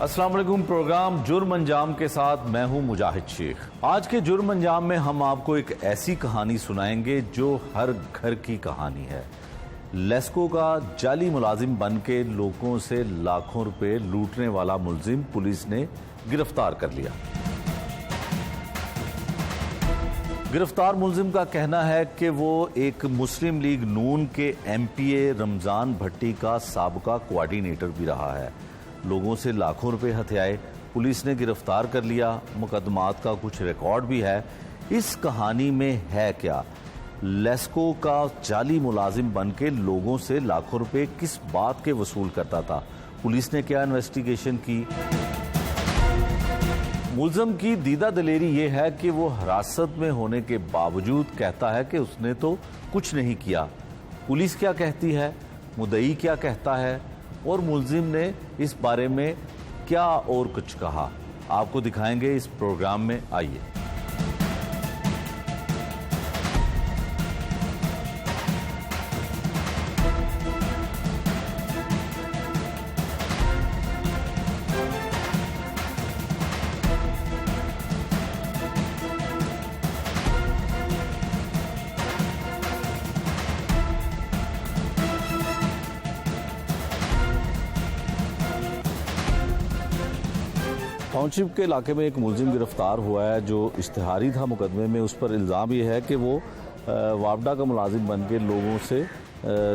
अस्सलाम वालेकुम। प्रोग्राम जुर्म अंजाम के साथ मैं हूं मुजाहिद शेख। आज के जुर्म अंजाम में हम आपको एक ऐसी कहानी सुनाएंगे जो हर घर की कहानी है। लेस्को का जाली मुलाजिम बन के लोगों से लाखों रुपए लूटने वाला मुलजिम पुलिस ने गिरफ्तार कर लिया। गिरफ्तार मुलजिम का कहना है कि वो एक मुस्लिम लीग नून के एमपीए रमजान भट्टी का साबका कोऑर्डिनेटर भी रहा है। लोगों से लाखों रुपए हथियाए पुलिस ने गिरफ्तार कर लिया। मुकदमात का कुछ रिकॉर्ड भी है। इस कहानी में है क्या? लेस्को का जाली मुलाजिम बन के लोगों से लाखों रुपए किस बात के वसूल करता था? पुलिस ने क्या इन्वेस्टिगेशन की? मुलजिम की दीदा दलेरी ये है कि वो हिरासत में होने के बावजूद कहता है कि उसने तो कुछ नहीं किया। पुलिस क्या कहती है, मुद्दई क्या कहता है और मुलजिम ने इस बारे में क्या और कुछ कहा, आपको दिखाएंगे इस प्रोग्राम में। आइए। टाउनशिप के इलाके में एक मुलजिम गिरफ्तार हुआ है जो इश्तिहारी था मुकदमे में। उस पर इल्ज़ाम ये है कि वो वापडा का मुलाजिम बन के लोगों से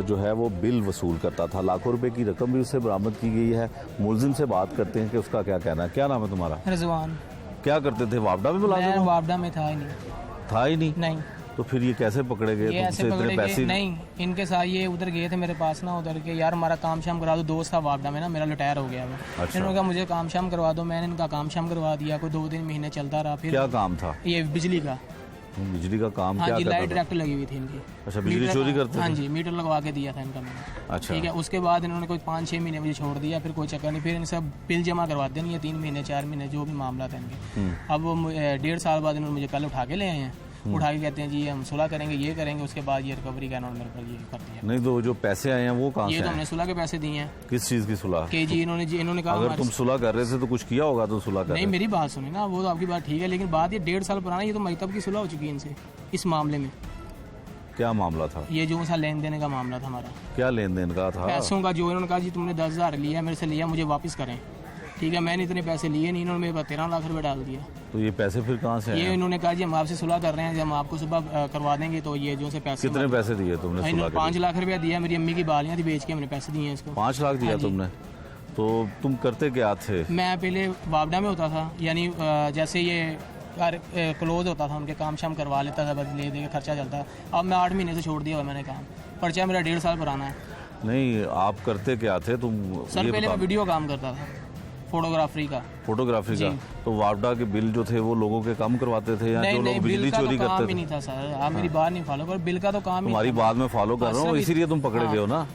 जो है वो बिल वसूल करता था। लाखों रुपए की रकम भी उससे बरामद की गई है। मुलजिम से बात करते हैं कि उसका क्या कहना है। क्या नाम है तुम्हारा? रिजवान। क्या करते थे? वापडा में मुलाजिम? वापडा में था ही नहीं। नहीं। तो फिर ये कैसे पकड़े गए? ये ऐसे पकड़े गए नहीं, इनके साथ ये उधर गए थे मेरे पास ना, उधर के यार हमारा काम शाम करा दो। दोस्त था वापडा में ना, मेरा रिटायर हो गया वो। अच्छा। इन्होंने कहा मुझे काम शाम करवा दो, मैंने इनका काम शाम करवा दिया। कोई 2-3 महीने चलता रहा। फिर क्या काम था? ये बिजली का। बिजली का काम? हाँ क्या जी, करता लाइट था? डायरेक्ट लगी हुई थी इनकी। अच्छा, बिजली चोरी करते थे? हाँ जी, मीटर लगवा के दिया था इनका मैंने। अच्छा। ठीक है। उसके बाद इन्होंने कोई 5-6 महीने मुझे छोड़ दिया, फिर कोई चक्कर नहीं। फिर इन सब बिल जमा करवाते नहीं है, 3 महीने 4 महीने जो भी मामला था इनके। अब वो 1.5 साल बाद इन्होंने मुझे कल उठा के ले आए हैं। उठा के कहते हैं जी हम सुलह करेंगे, ये करेंगे। उसके बाद ये रिकवरी का इन्होंने मेरे पर ये कर दिया। नहीं तो जो पैसे आए हैं वो कहाँ से? ये तो हमने सुलह के पैसे दिए हैं। किस चीज की सुलह? कि जी इन्होंने कहा अगर तुम सुलह कर रहे थे तो कुछ किया होगा तो सुलह कर नहीं, मेरी बात सुनी ना, वो तो आपकी बात ठीक है, लेकिन बात ये 1.5 साल पुराना, ये तो मकतब की सुलह हो चुकी है इनसे इस मामले में। क्या मामला था? ये जो सा लेन देने का मामला था हमारा। क्या लेन देन का था? पैसों का। जो इन्होंने कहा जी तुमने 10,000 लिया मेरे से, लिया, मुझे वापस करें। ठीक है, मैंने इतने पैसे लिए नहीं, इन्होंने मेरे पास 13 लाख रुपए डाल दिया। तो ये पैसे फिर कहाँ से आए? ये इन्होंने कहा जी हम आपसे सुलह कर रहे हैं, जब हम आपको सुबह करवा देंगे तो ये जो से पैसे। कितने पैसे दिए तुमने? इन्होंने 5 लाख रुपया दिया। मेरी अम्मी की बालियाँ थी, बेच के हमने पैसे दिए इसको। 5 लाख दिया तुमने? तो तुम करते क्या थे? मैं पहले वापडा में होता था, यानी जैसे ये क्लोज होता था, उनके काम शाम करवा लेता था, बस ले दे के खर्चा चलता। अब मैं 8 महीने से छोड़ दिया हुआ मैंने काम। पर्चा मेरा 1.5 साल पुराना है। नहीं, आप करते क्या थे तुम? सर पहले मैं वीडियो काम करता था, फोटोग्राफी का। तो वापडा के बिल जो थे वो लोगों के कम करवाते थे या जो लोग बिजली चोरी करते थे? नहीं था सर, आप मेरी बात नहीं फॉलो करो। बिल का तो काम तुम्हारी बात में फॉलो कर रहा हूँ, इसीलिए तुम पकड़े गए हो ना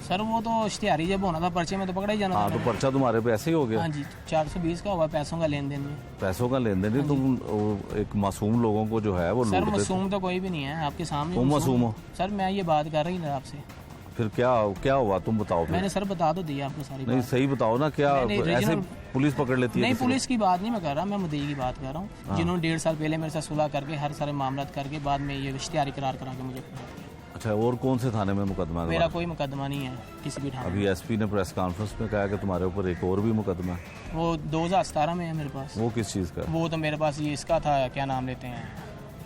सर। वो तो इश्तिहारी जब होना था, पर्चे में तो पकड़ा ही जाना। हाँ, तो पर्चा तुम्हारे पे ऐसे ही हो गया? हाँ जी, 420 का हुआ पैसों का लेन देन में। पैसों का लेन देन? तुम एक मासूम लोगों को जो है वो सर मासूम तो कोई भी नहीं है आपके सामने। तुम मासूम हो सर? मैं ये बात कर रही हूँ आपसे। फिर क्या हुआ तुम बताओ? मैंने सर बता तो दिया आपको सारी नहीं, सही बताओ ना। क्या ऐसे पुलिस पकड़ लेती है? नहीं, पुलिस की बात नहीं मैं कर रहा, मैं मुद्दई की बात कर रहा हूँ, जिन्होंने 1.5 साल पहले मेरे साथ सुलह करके हर सारे मामला करके बाद में ये इश्तिहारी करार करा के मुझे। अच्छा, और कौन से थाने में मुकदमा है? मेरा कोई मुकदमा नहीं है किसी भी थाने। अभी एसपी ने प्रेस कॉन्फ्रेंस में कहा कि तुम्हारे ऊपर एक और भी मुकदमा है। वो 2017 में है मेरे पास। वो किस चीज़ का? वो तो मेरे पास ये इसका था, क्या नाम लेते हैं,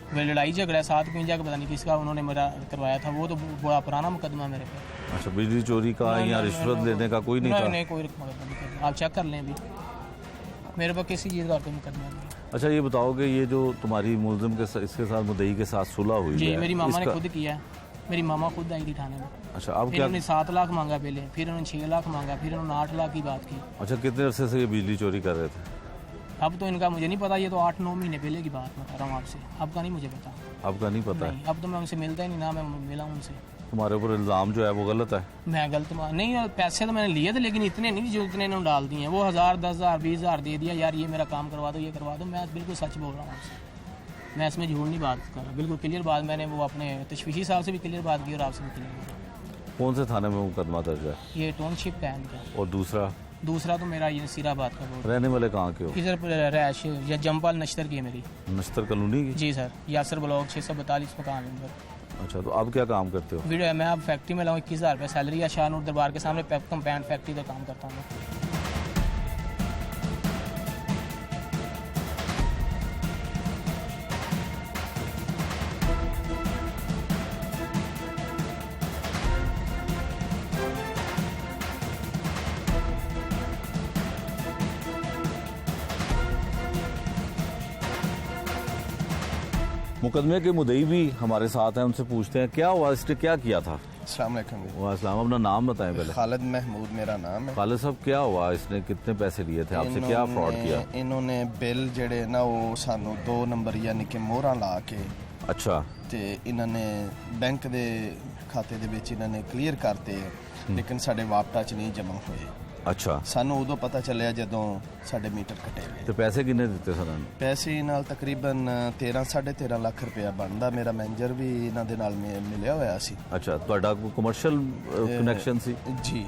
वो लड़ाई झगड़ा 751 का पता नहीं किसका उन्होंने मेरा करवाया था। वो तो बड़ा पुराना मुकदमा मेरे पे। अच्छा, बिजली चोरी का या रिश्वत लेने का कोई नहीं था? नहीं, कोई मुकदमा नहीं। आप चेक कर लें, अभी मेरे पास किसी चीज़ का कोई मुकदमा नहीं। अच्छा, ये बताओ कि ये जो तुम्हारी मुलजिम के इसके साथ मुद्दई के साथ सुलह हुई जी, है, मेरी मामा ने खुद किया है। मेरी मामा खुद आई थी थाने में। अच्छा, अब क्या? इन्होंने 7 लाख मांगा पहले, फिर उन्होंने 6 लाख मांगा, फिर उन्होंने 8 लाख की बात की। अच्छा, कितने अरसे से ये बिजली चोरी कर रहे थे? अब तो इनका मुझे नहीं पता, ये तो 8-9 महीने पहले की बात बता रहा हूँ आपसे। अब का नहीं मुझे पता। अब का नहीं पता है? अब तो मैं उनसे मिलता ही नहीं ना, मैं मिला उनसे। तुम्हारे ऊपर इल्ज़ाम जो है वो गलत है? मैं गलत नहीं, पैसे तो मैंने लिए थे लेकिन इतने नहीं जो इतने इन्होंने डाल दिए हैं। वो 1000, 10,000, 20,000 दे दिया, यार ये मेरा काम करवा दो, ये करवा दो। मैं बिल्कुल सच बोल रहा हूँ आपसे, मैं इसमें झूठ नहीं बात कर रहा, बिल्कुल क्लियर बात। मैंने वो अपने तशवीशी साहब से भी क्लियर बात की और आपसे भी क्लियर। कौन से थाने में मुकदमा दर्ज है? ये टाउनशिप का है इनका। और दूसरा? दूसरा तो मेरा ये नसीराबाद का बोर्ड। रहने वाले कहाँ के हो? इधर रैश या जम्पाल नश्तर की है मेरी। नश्तर कॉलोनी की? जी सर, यासर ब्लॉक 642 मकान नंबर। अच्छा, तो अब क्या काम करते हो? वीडियो मैं अब फैक्ट्री में लाऊँ, 21,000 रुपये सैलरी है, शाहनूर दरबार के सामने कंपाउंड फैक्ट्री का काम करता हूँ। मुकदमे के मुद्दई भी हमारे साथ हैं, उनसे पूछते हैं क्या हुआ, इसने क्या किया था? अस्सलाम वालेकुम। वालेकुम, अपना नाम बताएं पहले। खालिद महमूद मेरा नाम है। खालिद साहब, क्या हुआ, इसने कितने पैसे लिए थे आपसे, क्या फ्रॉड किया? इन्होंने बिल जेड़े ना वो सानू 2 नंबर यानी कि मोहरा ला के अच्छा, ते इन्होंने बैंक दे खाते दे विच इन्होंने क्लीयर करते, लेकिन साडे वापटा च नहीं जमा होए। अच्छा, सानू उदों पता चलिया जदों साडे मीटर कटे गए। तो पैसे किन्ने दिते सर? पैसे नाल तकरीबन 13-13.5 लाख रुपया बनदा। मेरा मैनेजर भी इन्हां दे नाल मिलिया होया सी। अच्छा, ਤੁਹਾਡਾ ਕਮਰਸ਼ੀਅਲ ਕਨੈਕਸ਼ਨ ਸੀ? जी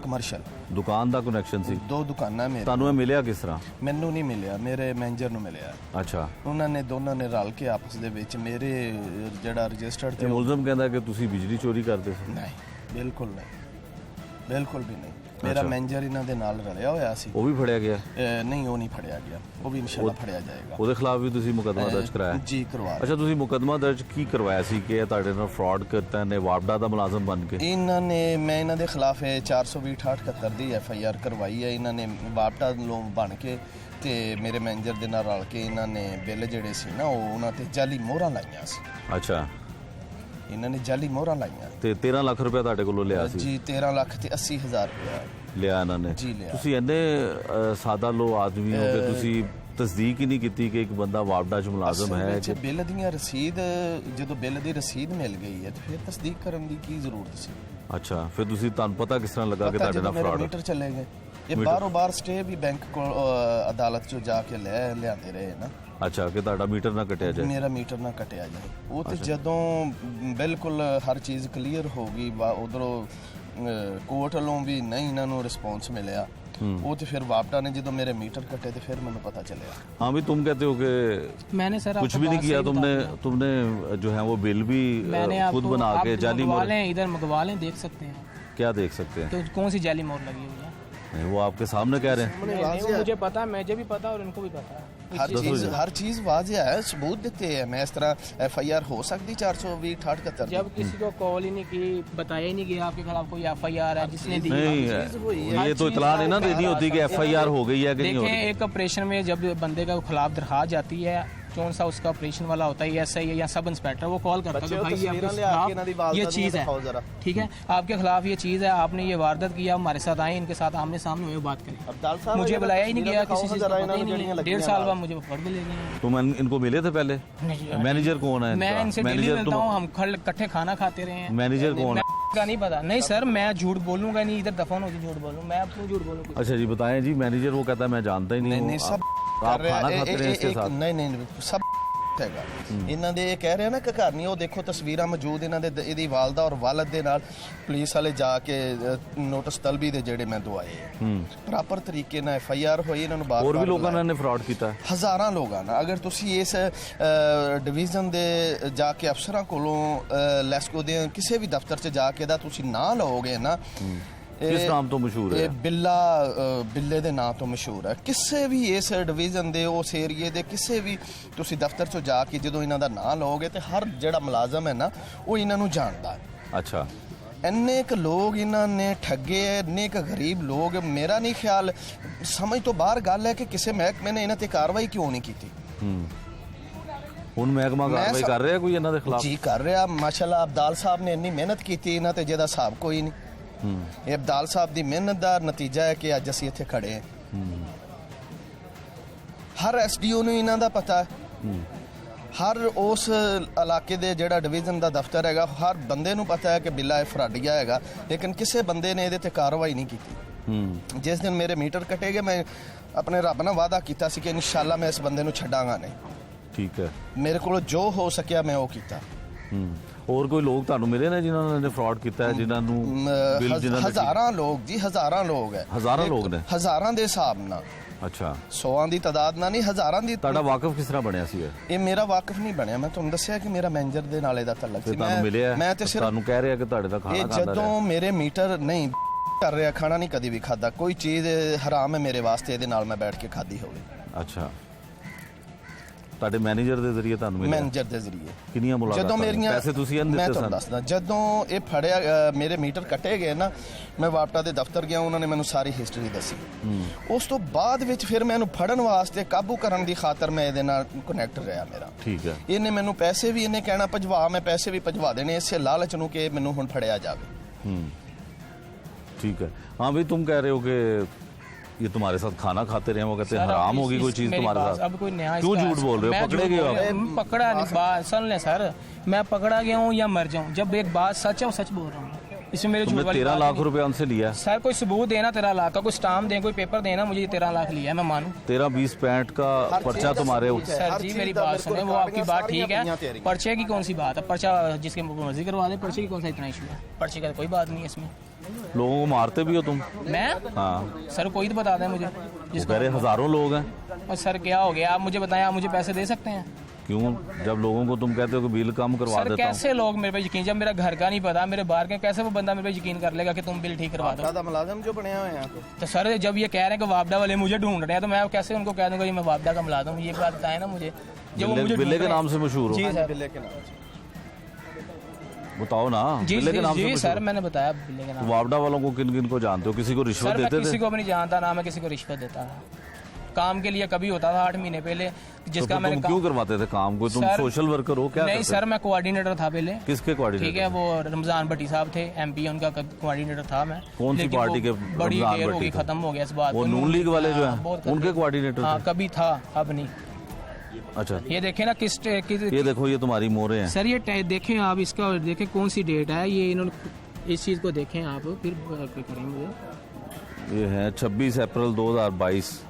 कमर्शियल ਦੁਕਾਨ ਦਾ ਕਨੈਕਸ਼ਨ ਸੀ? 2 ਦੁਕਾਨਾਂ ਮੇਰੇ। ਤੁਹਾਨੂੰ ਇਹ ਮਿਲਿਆ ਕਿਸ ਤਰ੍ਹਾਂ? ਮੈਨੂੰ ਨਹੀਂ ਮਿਲਿਆ, ਮੇਰੇ ਮੈਨੇਜਰ ਨੂੰ ਮਿਲਿਆ। ਅੱਛਾ, ਉਹਨਾਂ ਨੇ ਦੋਨਾਂ ਨੇ ਰਲ ਕੇ ਆਪਸ ਦੇ ਵਿੱਚ ਮੇਰੇ ਜਿਹੜਾ ਰਜਿਸਟਰਡ ਤੇ ਮੁਲਜ਼ਮ ਕਹਿੰਦਾ ਕਿ ਤੁਸੀਂ ਬਿਜਲੀ ਚੋਰੀ ਕਰਦੇ ਸੀ? ਨਹੀਂ, ਬਿਲਕੁਲ ਨਹੀਂ, ਬਿਲਕੁਲ ਵੀ ਨਹੀਂ। ਮੇਰਾ ਮੈਨੇਜਰ ਇਹਨਾਂ ਦੇ ਨਾਲ ਰਲਿਆ ਹੋਇਆ ਸੀ। ਉਹ ਵੀ ਫੜਿਆ ਗਿਆ? ਨਹੀਂ, ਉਹ ਨਹੀਂ ਫੜਿਆ ਗਿਆ, ਉਹ ਵੀ ਇਨਸ਼ਾਅੱਲਾ ਫੜਿਆ ਜਾਏਗਾ। ਉਹਦੇ ਖਿਲਾਫ ਵੀ ਤੁਸੀਂ ਮੁਕੱਦਮਾ ਦਰਜ ਕਰਾਇਆ? ਜੀ ਕਰਵਾ। ਅੱਛਾ, ਤੁਸੀਂ ਮੁਕੱਦਮਾ ਦਰਜ ਕੀ ਕਰਵਾਇਆ ਸੀ ਕਿ ਇਹ ਤੁਹਾਡੇ ਨਾਲ ਫਰਾਡ ਕਰਤਾ ਨੇ ਵਾਪਡਾ ਦਾ ਮੁਲਾਜ਼ਮ ਬਣ ਕੇ? ਇਹਨਾਂ ਨੇ ਮੈਂ ਇਹਨਾਂ ਦੇ ਖਿਲਾਫ 420/68 ਦੀ FIR ਕਰਵਾਈ ਹੈ। ਇਹਨਾਂ ਨੇ ਵਾਪਡਾ ਲੋਂ ਬਣ ਕੇ ਤੇ ਮੇਰੇ ਮੈਨੇਜਰ ਦੇ ਨਾਲ ਰਲ ਕੇ ਇਹਨਾਂ ਨੇ ਬਿੱਲ ਜਿਹੜੇ ਸੀ ਨਾ ਉਹ ਉਹਨਾਂ ਤੇ ਜਾਲੀ ਮੋਹਰਾਂ ਲਾਈਆਂ ਸੀ। ਅੱਛਾ, ਇਹਨਾਂ ਨੇ ਜਾਲੀ ਮੋਹਰਾਂ ਲਾਈਆਂ ਤੇ 13 ਲੱਖ ਰੁਪਏ ਤੁਹਾਡੇ ਕੋਲੋਂ ਲਿਆ ਸੀ? ਜੀ, 13 ਲੱਖ ਤੇ 80,000 ਰੁਪਇਆ ਲਿਆ ਇਹਨਾਂ ਨੇ। ਜੀ ਲਿਆ। ਤੁਸੀਂ ਇੰਨੇ ਸਾਦਾ ਲੋ ਆਦਮੀ ਹੋ ਕਿ ਤੁਸੀਂ ਤਸਦੀਕ ਹੀ ਨਹੀਂ ਕੀਤੀ ਕਿ ਇੱਕ ਬੰਦਾ ਵਾਪਡਾ ਚ ਮੁਲਾਜ਼ਮ ਹੈ? ਵਿੱਚ ਬਿੱਲ ਦੀਆਂ ਰਸੀਦ, ਜਦੋਂ ਬਿੱਲ ਦੀ ਰਸੀਦ ਮਿਲ ਗਈ ਹੈ ਤੇ ਫਿਰ ਤਸਦੀਕ ਕਰਨ ਦੀ ਕੀ ਜ਼ਰੂਰਤ ਸੀ? ਅੱਛਾ, ਫਿਰ ਤੁਸੀਂ ਤੁਹਾਨੂੰ ਪਤਾ ਕਿਸ ਤਰ੍ਹਾਂ ਲੱਗਾ ਕਿ ਤੁਹਾਡੇ ਨਾਲ ਫਰਾਡ? ਮੀਟਰ ਚਲੇ ਗਏ। ਇਹ ਬਾਰੋਂ ਬਾਰ ਸਟੇ ਵੀ ਬੈਂਕ ਕੋਲ ਅਦਾਲਤ ਚੋਂ ਜਾ ਕੇ ਲਿਆਂਦੇ ਰਹੇ ਨਾ। ਅੱਛਾ, ਕਿ ਤੁਹਾਡਾ ਮੀਟਰ ਨਾ ਕਟਿਆ ਜਾਏ? ਮੇਰਾ ਮੀਟਰ ਨਾ ਕਟਿਆ ਜਾਏ। ਉਹ ਤੇ ਜਦੋਂ ਬਿਲਕੁਲ ਹਰ ਚੀਜ਼ ਕਲੀਅਰ ਹੋ ਗਈ, ਉਧਰੋਂ ਕੋਰਟ ਵੱਲੋਂ ਵੀ ਨਹੀਂ ਇਹਨਾਂ ਨੂੰ ਰਿਸਪੌਂਸ ਮਿਲਿਆ, वो तो फिर वापटा ने जो मेरे मीटर कटे थे फिर मैंने पता चला। हाँ भी तुम कहते हो कि मैंने सर कुछ भी नहीं किया, तुमने जो है वो बिल भी खुद बना के जाली मोहर इधर मंगवा लें, देख सकते हैं। क्या देख सकते हैं? तो कौन सी जाली मोहर लगी हुई है? नहीं, वो आपके सामने कह रहे हैं। नहीं, मुझे पता है, मुझे भी पता और इनको भी पता है। हर चीज वाजिया है, सबूत देते हैं। मैं इस तरह FIR हो सकती 420/68 जब किसी को कॉल ही नहीं की, बताया ही नहीं कि आपके खिलाफ कोई FIR है जिसने दी। नहीं, ये तो इतला नहीं ना देनी होती कि FIR हो गई है कि नहीं हो रही। एक ऑपरेशन में जब बंदे के खिलाफ दरखास्त जाती है, कौन सा उसका ऑपरेशन वाला होता है, SI या सब इंस्पेक्टर, वो कॉल करता है कि भाई आपके खिलाफ ये चीज़ है, ठीक है, आपके खिलाफ ये चीज़ है, आपने ये वारदात किया, हमारे साथ आए, इनके साथ आमने सामने हुए बात करें। मुझे बुलाया ही नहीं गया, किसी चीज़ का पता ही नहीं है। 1.5 साल बाद मुझे पकड़ के ले गए। तुम इनको मिले थे पहले? मैनेजर कौन है? मैं इनसे डेली मिलता हूँ, हम इकट्ठे खाना खाते रहे हैं। मैनेजर कौन है का नहीं पता। नहीं सर, मैं झूठ बोलूंगा नहीं, इधर दफन होगी झूठ बोलूँ मैं, अब क्यों झूठ बोलूँ? अच्छा जी, बताएं जी। मैनेजर वो कहता है मैं जानता ही नहीं हूँ। आप खाना खाते रहे इसके साथ? नहीं, सब ਹੈਗਾ ਇਹਨਾਂ ਦੇ। ਇਹ ਕਹਿ ਰਹੇ ਨਾ ਕਿ ਘਰ ਨਹੀਂ, ਉਹ ਦੇਖੋ ਤਸਵੀਰਾਂ ਮੌਜੂਦ ਇਹਨਾਂ ਦੇ, ਇਹਦੀ ਵਾਲਦਾ ਔਰ ਵਾਲਦ ਦੇ ਨਾਲ ਪੁਲਿਸ ਵਾਲੇ ਜਾ ਕੇ ਨੋਟਿਸ ਤਲਬੀ ਦੇ ਜਿਹੜੇ ਮੈਂ ਦਵਾਏ ਪ੍ਰੋਪਰ ਤਰੀਕੇ ਨਾਲ FIR ਹੋਈ। ਇਹਨਾਂ ਨੂੰ ਬਾਰ-ਬਾਰ ਹੋਰ ਵੀ ਲੋਕਾਂ ਨੇ ਫਰਾਡ ਕੀਤਾ, ਹਜ਼ਾਰਾਂ ਲੋਕਾਂ ਨਾਲ। ਅਗਰ ਤੁਸੀਂ ਇਸ ਡਿਵੀਜ਼ਨ ਦੇ ਜਾ ਕੇ ਅਫਸਰਾਂ ਕੋਲੋਂ ਲੈਸਕੋ ਦੇ ਕਿਸੇ ਵੀ ਦਫ਼ਤਰ 'ਚ ਜਾ ਕੇ ਦਾ ਤੁਸੀਂ ਨਾਂ ਲਓਗੇ ਨਾ, ਕਿਸ ਨਾਮ ਤੋਂ ਮਸ਼ਹੂਰ ਹੈ? ਬਿੱਲੇ ਦੇ ਨਾਂ ਤੋਂ ਮਸ਼ਹੂਰ ਹੈ। ਕਿਸੇ ਵੀ ਇਸ ਡਿਵੀਜ਼ਨ ਦੇ ਉਸ ਏਰੀਏ ਦੇ ਕਿਸੇ ਵੀ ਤੁਸੀਂ ਦਫ਼ਤਰ 'ਚੋਂ ਜਾ ਕੇ ਜਦੋਂ ਇਹਨਾਂ ਦਾ ਨਾਂ ਲਓਗੇ ਤੇ ਹਰ ਜਿਹੜਾ ਮੁਲਾਜ਼ਮ ਹੈ ਨਾ ਉਹ ਇਹਨਾਂ ਨੂੰ ਜਾਣਦਾ ਹੈ। ਅੱਛਾ, ਇੰਨੇ ਕੁ ਲੋਕ ਇਹਨਾਂ ਨੇ ਠੱਗੇ, ਇੰਨੇ ਕੁ ਗਰੀਬ ਲੋਕ। ਮੇਰਾ ਨਹੀਂ ਖਿਆਲ, ਸਮਝ ਤੋਂ ਬਾਹਰ ਗੱਲ ਹੈ ਕਿ ਕਿਸੇ ਮਹਿਕਮੇ ਨੇ ਇਹਨਾਂ ਤੇ ਕਾਰਵਾਈ ਕਿਉਂ ਨਹੀਂ ਕੀਤੀ। ਹੁਣ ਮਹਿਕਮਾ ਕਾਰਵਾਈ ਕਰ ਰਿਹਾ ਕੋਈ ਇਹਨਾਂ ਦੇ ਖਿਲਾਫ? ਜੀ ਕਰ ਰਿਹਾ ਮਾਸ਼ਾਅੱਲਾ। ਅਬਦਾਲ ਸਾਹਿਬ ਨੇ ਇੰਨੀ ਮਿਹਨਤ ਕੀਤੀ ਇਹਨਾਂ ਤੇ ਜਿਹਦਾ ਹਿਸਾਬ ਕੋਈ ਨਹੀਂ। ਇਹ ਅਬਦਾਲ ਸਾਹਿਬ ਦੀ ਮਿਹਨਤ ਦਾ ਨਤੀਜਾ ਹੈ ਕਿ ਅੱਜ ਅਸੀਂ ਇੱਥੇ ਖੜੇ ਹਾਂ। ਹਰ SDO ਨੂੰ ਇਹਨਾਂ ਦਾ ਪਤਾ ਹੈ, ਹਰ ਉਸ ਇਲਾਕੇ ਦੇ ਜਿਹੜਾ ਡਿਵੀਜ਼ਨ ਦਾ ਦਫ਼ਤਰ ਹੈਗਾ, ਹਰ ਬੰਦੇ ਨੂੰ ਪਤਾ ਹੈ ਕਿ ਬਿੱਲਾ ਇਹ ਫਰਾਡੀਆ ਹੈਗਾ, ਲੇਕਿਨ ਕਿਸੇ ਬੰਦੇ ਨੇ ਇਹਦੇ ਤੇ ਕਾਰਵਾਈ ਨਹੀਂ ਕੀਤੀ। ਜਿਸ ਦਿਨ ਮੇਰੇ ਮੀਟਰ ਕਟੇਗੇ ਮੈਂ ਆਪਣੇ ਰੱਬ ਨਾਲ ਵਾਅਦਾ ਕੀਤਾ ਸੀ ਕਿ ਇਨਸ਼ਾਅੱਲਾ ਮੈਂ ਇਸ ਬੰਦੇ ਨੂੰ ਛੱਡਾਂਗਾ ਨਹੀਂ। ਠੀਕ ਹੈ, ਮੇਰੇ ਕੋਲ ਜੋ ਹੋ ਸਕਿਆ ਮੈਂ ਉਹ ਕੀਤਾ। ਹੋਰ ਕੋਈ ਲੋਕ ਤੁਹਾਨੂੰ ਮਿਲੇ ਨੇ ਜਿਨ੍ਹਾਂ ਨੇ ਫਰਾਡ ਕੀਤਾ ਹੈ, ਜਿਨ੍ਹਾਂ ਨੂੰ ਬਿੱਲ ਜਿਨ੍ਹਾਂ ਨੇ ਹਜ਼ਾਰਾਂ ਲੋਕ ਜੀ, ਹਜ਼ਾਰਾਂ ਲੋਕ ਹੈ, ਹਜ਼ਾਰਾਂ ਲੋਕ ਨੇ, ਹਜ਼ਾਰਾਂ ਦੇ ਹਿਸਾਬ ਨਾਲ, ਅੱਛਾ ਸੌਆਂ ਦੀ ਤਾਦਾਦ ਨਾਲ ਨਹੀਂ, ਹਜ਼ਾਰਾਂ ਦੀ। ਤੁਹਾਡਾ ਵਾਕਫ ਕਿਸ ਤਰ੍ਹਾਂ ਬਣਿਆ ਸੀ ਇਹ ਮੇਰਾ ਵਾਕਫ ਨਹੀਂ ਬਣਿਆ, ਮੈਂ ਤੁਹਾਨੂੰ ਦੱਸਿਆ ਕਿ ਮੇਰਾ ਮੈਨੇਜਰ ਦੇ ਨਾਲ ਇਹਦਾ ਤਾਲੁਕ ਸੀ। ਤੁਹਾਨੂੰ ਮਿਲਿਆ, ਮੈਂ ਤੇ ਸਿਰਫ ਤੁਹਾਨੂੰ ਕਹਿ ਰਿਹਾ ਕਿ ਤੁਹਾਡੇ ਦਾ ਖਾਣਾ ਇਹ ਖਾਂਦਾ ਰਿਹਾ। ਜਦੋਂ ਮੇਰੇ ਮੀਟਰ ਨਹੀਂ ਕਰ ਰਿਹਾ, ਖਾਣਾ ਨਹੀਂ ਕਦੀ ਵੀ ਖਾਦਾ, ਕੋਈ ਚੀਜ਼ ਹਰਾਮ ਹੈ ਮੇਰੇ ਵਾਸਤੇ ਇਹਦੇ ਨਾਲ ਮੈਂ ਬੈਠ ਕੇ ਖਾਦੀ ਹੋਵੇ। ਅੱਛਾ, ਤੁਹਾਡੇ ਮੈਨੇਜਰ ਦੇ ਜ਼ਰੀਏ ਤੁਹਾਨੂੰ ਮਿਲਿਆ? ਮੈਨੇਜਰ ਦੇ ਜ਼ਰੀਏ। ਕਿੰਨੀਆਂ ਮੁਲਾਕਾਤਾਂ? ਜਦੋਂ ਮੇਰੀਆਂ ਪੈਸੇ ਤੁਸੀਂ ਇਹਨੂੰ ਮੈਂ ਦਿੱਤੇ ਤੁਹਾਨੂੰ ਸਨ? ਦੱਸਦਾ, ਜਦੋਂ ਇਹ ਫੜਿਆ ਮੇਰੇ ਮੀਟਰ ਕੱਟੇ ਗਏ ਨਾ, ਮੈਂ ਵਾਪਟਾ ਦੇ ਦਫ਼ਤਰ ਗਿਆ, ਉਹਨਾਂ ਨੇ ਮੈਨੂੰ ਸਾਰੀ ਹਿਸਟਰੀ ਦੱਸੀ। ਉਸ ਤੋਂ ਬਾਅਦ ਵਿੱਚ ਫਿਰ ਮੈਂ ਇਹਨੂੰ ਫੜਨ ਵਾਸਤੇ, ਕਾਬੂ ਕਰਨ ਦੀ ਖਾਤਰ ਮੈਂ ਇਹਦੇ ਨਾਲ ਕਨੈਕਟ ਰਿਹਾ ਮੇਰਾ। ਠੀਕ ਹੈ। ਇਹਨੇ ਮੈਨੂੰ ਪੈਸੇ ਵੀ, ਇਹਨੇ ਕਹਿਣਾ ਭਜਵਾ, ਮੈਂ ਪੈਸੇ ਵੀ ਭਜਵਾ ਦੇਣੇ ਇਸੇ ਲਾਲਚ ਨੂੰ ਕਿ ਮੈਨੂੰ ਹੁਣ ਫੜਿਆ ਜਾਵੇ। ठीक है। हाँ भाई, तुम कह रहे हो कि ये तुम्हारे साथ खाना खाते रहे, वो कहते हैं हराम होगी कोई चीज तुम्हारे साथ। अब कोई नया क्यों झूठ बोल रहे हो? पकड़े गए हो आप? पकड़ा नहीं, बात सुन ले सर, मैं पकड़ा गया हूँ या मर जाऊँ, जब एक बात सच है वो सच बोल रहा हूँ, इसमें मेरे झूठ तुमने वाली 13 बात लाख नहीं। रुपए उनसे लिया? सर कोई सबूत देना 13 लाख का, कोई स्टाम्प दे, कोई पेपर देना मुझे 13 लाख लिया है, मैं मानूं। 13-20 का पर्चा तुम्हारे सर जी मेरी बात सुने, वो आपकी बात ठीक है, पर्चे की कौन सी बात है, पर्चा जिसके मर्जी करवा दे, पर्चे की कौन सा इतना इशू है, पर्चे का कोई बात नहीं है इसमें। लोगों को मारते भी हो तुम? मैं? हाँ। सर कोई तो बता दें मुझे। वो कह रहे हजारों लोग हैं। और सर क्या हो गया, आप मुझे बताएं, आप मुझे पैसे दे सकते हैं? क्यों? जब लोगों को तुम कहते हो कि बिल कम करवा सर देता हूँ। कैसे लोग मेरे पे यकीन, जब मेरा घर का नहीं पता, मेरे बाहर के, कैसे वो बंदा मेरे पे यकीन कर लेगा कि तुम बिल ठीक करवा दो? दादा मुलाजिम जो बने हुए हैं तो सर जब ये कह रहे हैं कि वापडा वाले मुझे ढूंढ रहे हैं, तो मैं कैसे उनको कह दूंगा ये मैं वापडा का मुलाजिम हूं? ये बात बताए ना मुझे, जब वो मुझे बिल्ले ढूंढ के रहे हैं। नाम से मशहूर हो? जी सर, बिल्ले के नाम से। बताओ ना। जी बिल्ले के नाम से जी मशहूर सर, हो? मैंने बताया बिल्ले के नाम। वापडा वालों को किन किन को जानते हो? किसी को रिश्वत सर मैं देते किसी थे? को भी नहीं जानता, ना मैं किसी को रिश्वत देता था। काम के लिए कभी होता था 8 महीने पहले, तो जिसका फिर मैंने तुम क्यों करवाते थे काम को? तुम सर- सोशल वर्कर हो क्या? नहीं करते सर, थे? मैं कोऑर्डिनेटर था पहले। किसके कोऑर्डिनेटर? ठीक है, वो रमजान भट्टी साहब थे, एमपी, उनका कोऑर्डिनेटर था मैं। कौन सी लेकिन पार्टी वो के बड़ी रमजान देर हो भट्टी गई, थे? खत्म हो गया इस बात वो को। नून लीग वाले जो हाँ, हैं बहुत उनके खत्म। कोऑर्डिनेटर हाँ थे? कभी था, अब नहीं। अच्छा, ये देखें ना ये देखो, ये तुम्हारी मोहरें हैं। सर ये देखें आप, इसका देखें कौन सी डेट है, ये इन्होंने इस चीज़ को देखें आप, फिर करें मुझे। ये है 26 अप्रैल 2022।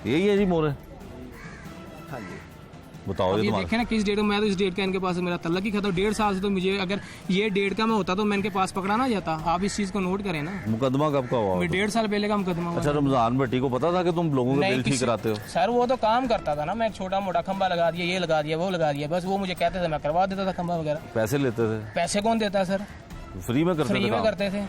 यही है जी मोहरें? हाँ जी। बताओ अब ये ये तुम्हारा। देखें ना किस डेट में, मैं तो इस डेट का इनके पास मेरा तल्लक ही खत्म, 1.5 साल से। तो मुझे अगर ये डेट का मैं होता तो मैं इनके पास पकड़ा ना जाता। आप इस चीज़ को नोट करें ना, मुकदमा कब का हुआ? मैं 1.5 साल पहले का मुकदमा हुआ। अच्छा, रमजान भट्टी को पता था कि तुम लोगों के नहीं, बिल ठीक किसी- कराते हो? सर वो तो काम करता था ना, मैं एक छोटा मोटा खंबा लगा दिया, ये लगा दिया, वो लगा दिया, बस वो मुझे कहते थे, मैं करवा देता था खंबा वगैरह। पैसे लेते थे? पैसे कौन देता है सर? फ्री में करते फ्री थे में काम? करते थे।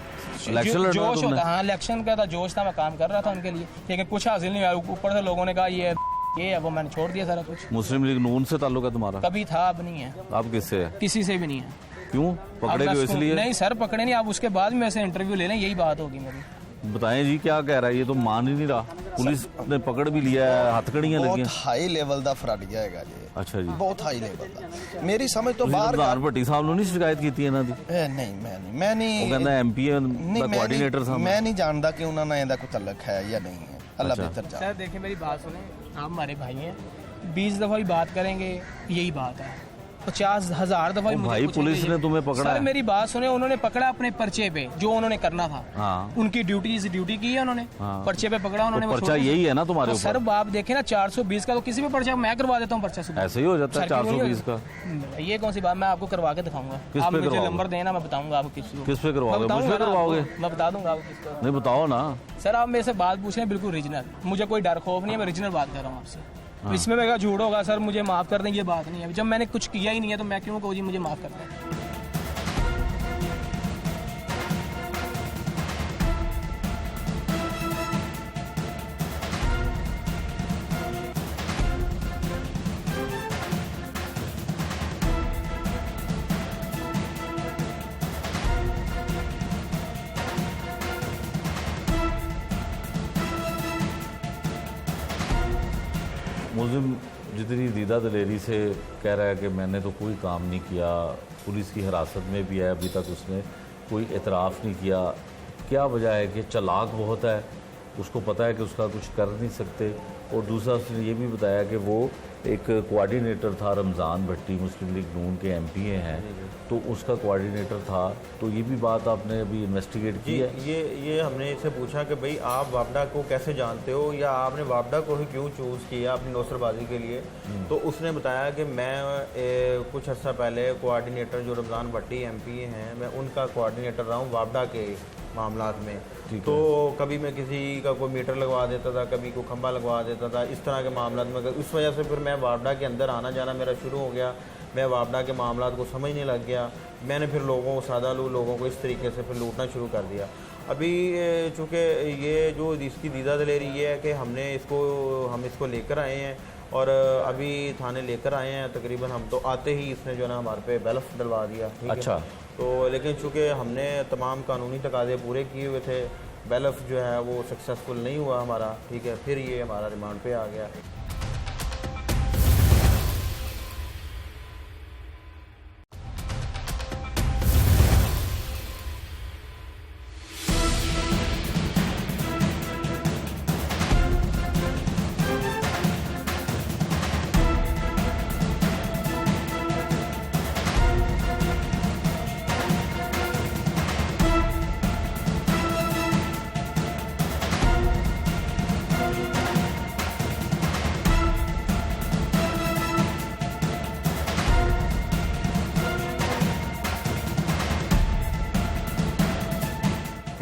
इलेक्शन लड़ना जोश तुमने? होता, हाँ इलेक्शन का था, जोश था, मैं काम कर रहा था उनके लिए, लेकिन कुछ हासिल नहीं हुआ। ऊपर से लोगों ने कहा ये है, वो मैंने छोड़ दिया सारा कुछ। मुस्लिम लीग नून से ताल्लुक है तुम्हारा? कभी था, अब नहीं है, आप किससे है? किसी से भी नहीं है। क्यों अब पकड़े मैं गए? उसको- इसलिए? नहीं सर, पकड़े नहीं, आप उसके बाद में से इंटरव्यू ले लें, यही बात होगी मेरी। बताएं जी, क्या कह रहा है? ये तो मान ही नहीं रहा। पुलिस ने पकड़ भी लिया है, हथकड़ियां लगी बहुत हैं। हाई लेवल ਦਾ ਫਰਾਡੀਆ ਹੈਗਾ ਜੀ। अच्छा जी। ਬਹੁਤ ਹਾਈ ਲੈਵਲ ਦਾ, ਮੇਰੀ ਸਮਝ ਤੋਂ ਬਾਹਰ ਰਮਜ਼ਾਨ ਭੱਟੀ ਸਾਹਿਬ ਨੂੰ ਨਹੀਂ ਸ਼ਿਕਾਇਤ ਕੀਤੀ ਇਹਨਾਂ ਦੀ? ਨਹੀਂ ਮੈਂ ਨਹੀਂ ਉਹ ਕਹਿੰਦਾ ਐਮਪੀ ਦਾ ਨਹੀਂ, ਕੋਆਰਡੀਨੇਟਰ ਸਾਹਮਣੇ। ਮੈਂ ਨਹੀਂ ਜਾਣਦਾ कि ਉਹਨਾਂ ਨਾਲ ਇਹਦਾ ਕੋਈ ਤਲਕ ਹੈ ਜਾਂ नहीं है। अल्लाह अच्छा। बेहतर जाने। सर देखिए मेरी बात सुने, आप हमारे भाई हैं, 20 दफ़ा भी बात करेंगे यही बात है, 50,000 दफ़ा भी मुझे भाई पूछेंगे पुलिस ये- ने तुम्हें पकड़ा सर है? मेरी बात सुने, उन्होंने पकड़ा अपने पर्चे पे, जो उन्होंने करना था। हाँ। उनकी ड्यूटी की है उन्होंने। हाँ। पर्चे पे पकड़ा उन्होंने, तो वो पर्चा छोड़ दिया। यही है ना तुम्हारे तो सर ऊपर? आप देखे ना 420 का, तो किसी भी पर्चा मैं करवा देता हूँ पर्चा सुबह। ऐसे ही हो जाता है सर, क्यों नहीं 420 का? होता? ये कौन सी बात, मैं आपको करवा के दिखाऊंगा। किस आप पे मुझे करवाओगे? नंबर देना, मैं बताऊंगा आपको किस पे करवाओगे? मैं बताऊंगा मुझ पे ना करवाओगे? आपको, मैं बता दूंगा आपको किस पे। नहीं बताओ ना। सर आप मेरे से बात पूछ रहे हैं बिल्कुल ओरिजिनल, मुझे कोई डर खौफ नहीं है, मैं ओरिजिनल बात कर रहा हूँ आपसे। तो इसमें मेरा झूठ होगा सर, मुझे माफ़ कर दें, ये बात नहीं है। जब मैंने कुछ किया ही नहीं है तो मैं क्यों कहूँ जी मुझे माफ़ कर दें। मुलिम जितनी दीदा दलेरी से कह रहा है कि मैंने तो कोई काम नहीं किया, पुलिस की हिरासत में भी है, अभी तक उसने कोई एतराफ़ नहीं किया। क्या वजह है कि चालाक बहुत है उसको पता है कि उसका कुछ कर नहीं सकते, और दूसरा उसने ये भी बताया कि वो एक कोऑर्डिनेटर था, रमज़ान भट्टी मुस्लिम लीग नून के एमपीए हैं, तो उसका कोऑर्डिनेटर था। तो ये भी बात आपने अभी इन्वेस्टिगेट की है? ये हमने इससे पूछा कि भाई आप वापडा को कैसे जानते हो, या आपने वापडा को ही क्यों चूज़ किया अपनी नौसरबाजी के लिए। तो उसने बताया कि मैं कुछ अर्सा पहले कोऑर्डिनेटर जो रमज़ान भट्टी एमपीए हैं, मैं उनका कोऑर्डिनेटर रहा हूँ वापडा के मामलात में। तो कभी मैं किसी का कोई मीटर लगवा देता था, कभी कोई खंभा लगवा देता था, इस तरह के मामलात में। उस वजह से फिर मैं वापडा के अंदर आना जाना मेरा शुरू हो गया, मैं वापडा के मामलात को समझने लग गया। मैंने फिर लोगों को, सादा लोगों को इस तरीके से फिर लूटना शुरू कर दिया। अभी चूँकि ये जो इसकी दीदा दलेरी ये है कि हम इसको लेकर आए हैं, और अभी थाने लेकर आए हैं। तकरीबन हम तो आते ही इसने जो है ना हमारे पे बेलफ डलवा दिया। अच्छा। तो लेकिन चूँकि हमने तमाम कानूनी तकाजे पूरे किए हुए थे, बेलफ जो है वो सक्सेसफुल नहीं हुआ हमारा, ठीक है, फिर ये हमारा रिमांड पे आ गया।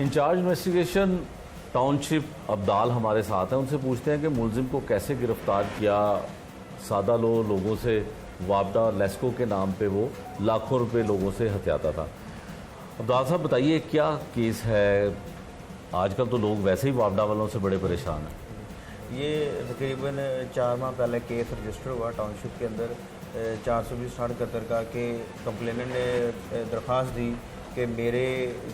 इंचार्ज इन्वेस्टिगेशन टाउनशिप अब्दाल हमारे साथ हैं, उनसे पूछते हैं कि मुलजिम को कैसे गिरफ्तार किया। सादा लोगों से वापडा लेस्को के नाम पे वो लाखों रुपए लोगों से हथियाता था। अब्दाल साहब बताइए क्या केस है? आजकल तो लोग वैसे ही वापडा वालों से बड़े परेशान हैं। ये तकरीबन 4 माह पहले केस रजिस्टर हुआ टाउनशिप के अंदर 420/71 का, कि कंप्लेनेंट ने दरख्वास्त दी कि मेरे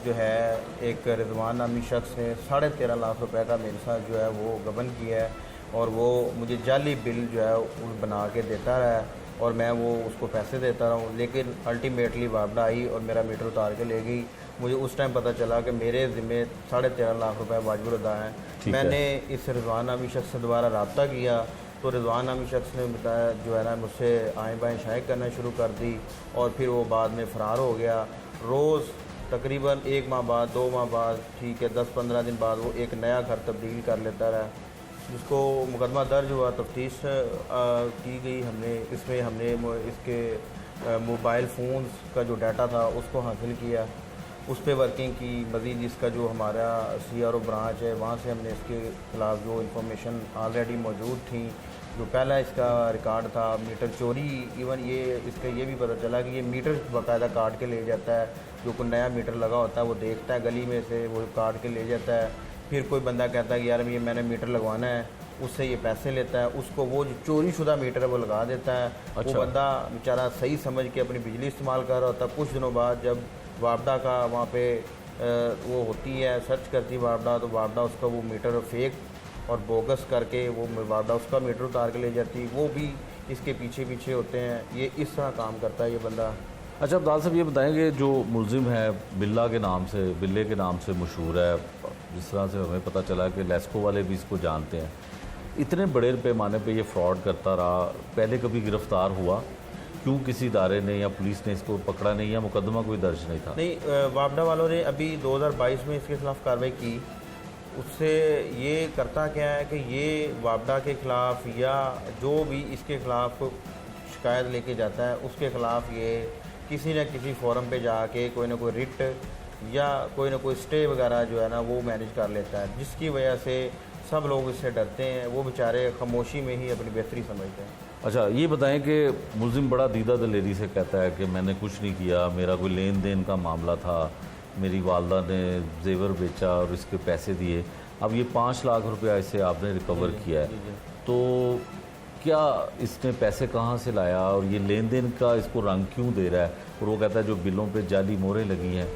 जो है एक रिजवान नामी शख्स ने 13.5 लाख रुपए का मेरे साथ जो है वो गबन किया है, और वो मुझे जाली बिल जो है वो बना के देता रहा है, और मैं वो उसको पैसे देता रहा हूँ। लेकिन अल्टीमेटली वापडा आई और मेरा मीटर उतार के ले गई। मुझे उस टाइम पता चला कि मेरे ज़िम्मे 13.5 लाख रुपए वाजिब अदा हैं। मैंने इस रिजवान नामी शख्स से दोबारा रब्ता किया, तो रिजवान नामी शख्स ने बताया जो है ना मुझसे आएँ बाएँ शायक करना शुरू कर दी, और फिर वो बाद में फ़रार हो गया। रोज़ तकरीबन 1 माह बाद, 2 माह बाद, ठीक है, 10-15 दिन बाद वो एक नया घर तब्दील कर लेता रहा, जिसको मुकदमा दर्ज हुआ, तफ्तीश की गई। हमने इसके मोबाइल फ़ोन्स का जो डाटा था उसको हासिल किया, उस पर वर्किंग की। मज़ीद इसका जो हमारा CRO ब्रांच है वहाँ से हमने इसके ख़िलाफ़ जो इंफॉर्मेशन ऑलरेडी मौजूद थी, जो पहला इसका रिकॉर्ड था मीटर चोरी, इवन इसका ये भी पता चला कि ये मीटर बाकायदा काट के ले जाता है। जो कोई नया मीटर लगा होता है वो देखता है गली में से, वो काट के ले जाता है। फिर कोई बंदा कहता है कि यार ये मैंने मीटर लगवाना है, उससे ये पैसे लेता है, उसको वो जो चोरी शुदा मीटर है वो लगा देता है। अच्छा। वो बंदा बेचारा सही समझ के अपनी बिजली इस्तेमाल कर रहा होता है। कुछ दिनों बाद जब वापडा का वहाँ पे वो होती है, सर्च करती है वापडा, तो वापडा उसका वो मीटर फेक और बोगस करके वो वापडा उसका मीटर उतार के ले जाती। वो भी इसके पीछे होते हैं। ये इस तरह काम करता है ये बंदा। अच्छा अब्दाल साहब ये बताएंगे, जो मुलजिम है बिल्ले के नाम से मशहूर है, जिस तरह से हमें पता चला कि लेस्को वाले भी इसको जानते हैं, इतने बड़े पैमाने पे ये फ्रॉड करता रहा, पहले कभी गिरफ्तार हुआ? क्यों किसी इदारे ने या पुलिस ने इसको पकड़ा नहीं, या मुकदमा कोई दर्ज नहीं था? नहीं, वापडा वालों ने अभी 2022 में इसके खिलाफ कार्रवाई की। उससे ये करता क्या है कि ये वापडा के ख़िलाफ़ या जो भी इसके ख़िलाफ़ शिकायत लेके जाता है उसके ख़िलाफ़ ये किसी न किसी फोरम पे जाके कोई ना कोई रिट या कोई ना कोई स्टे वगैरह जो है ना वो मैनेज कर लेता है, जिसकी वजह से सब लोग इससे डरते हैं। वो बेचारे खामोशी में ही अपनी बेहतरी समझते हैं। अच्छा ये बताएं कि मुलजिम बड़ा दीदा दलेरी से कहता है कि मैंने कुछ नहीं किया, मेरा कोई लेन देन का मामला था, मेरी वालदा ने जेवर बेचा और इसके पैसे दिए। अब ये 5 लाख रुपया इससे आपने रिकवर किया है, तो क्या इसने पैसे कहाँ से लाया और ये लेन देन का इसको रंग क्यों दे रहा है? और वो कहता है जो बिलों पे जाली मोहरें लगी हैं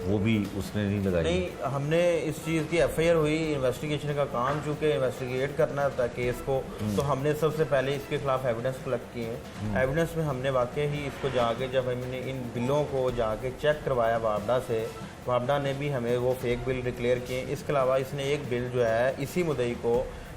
वो भी उसने नहीं लगाई? नहीं, हमने इस चीज़ की एफआईआर हुई, इन्वेस्टिगेशन का काम चूँकि इन्वेस्टिगेट करना था केस को, तो हमने सबसे पहले इसके खिलाफ एविडेंस कलेक्ट किए हैं। एविडेंस में हमने वाकई ही इसको जाके, जब हमने इन बिलों को जाके चेक करवाया वापडा से, वापडा ने भी हमें वो फेक बिल डिक्लेयर किए। इसके अलावा इसने एक बिल जो है इसी मुद्दई को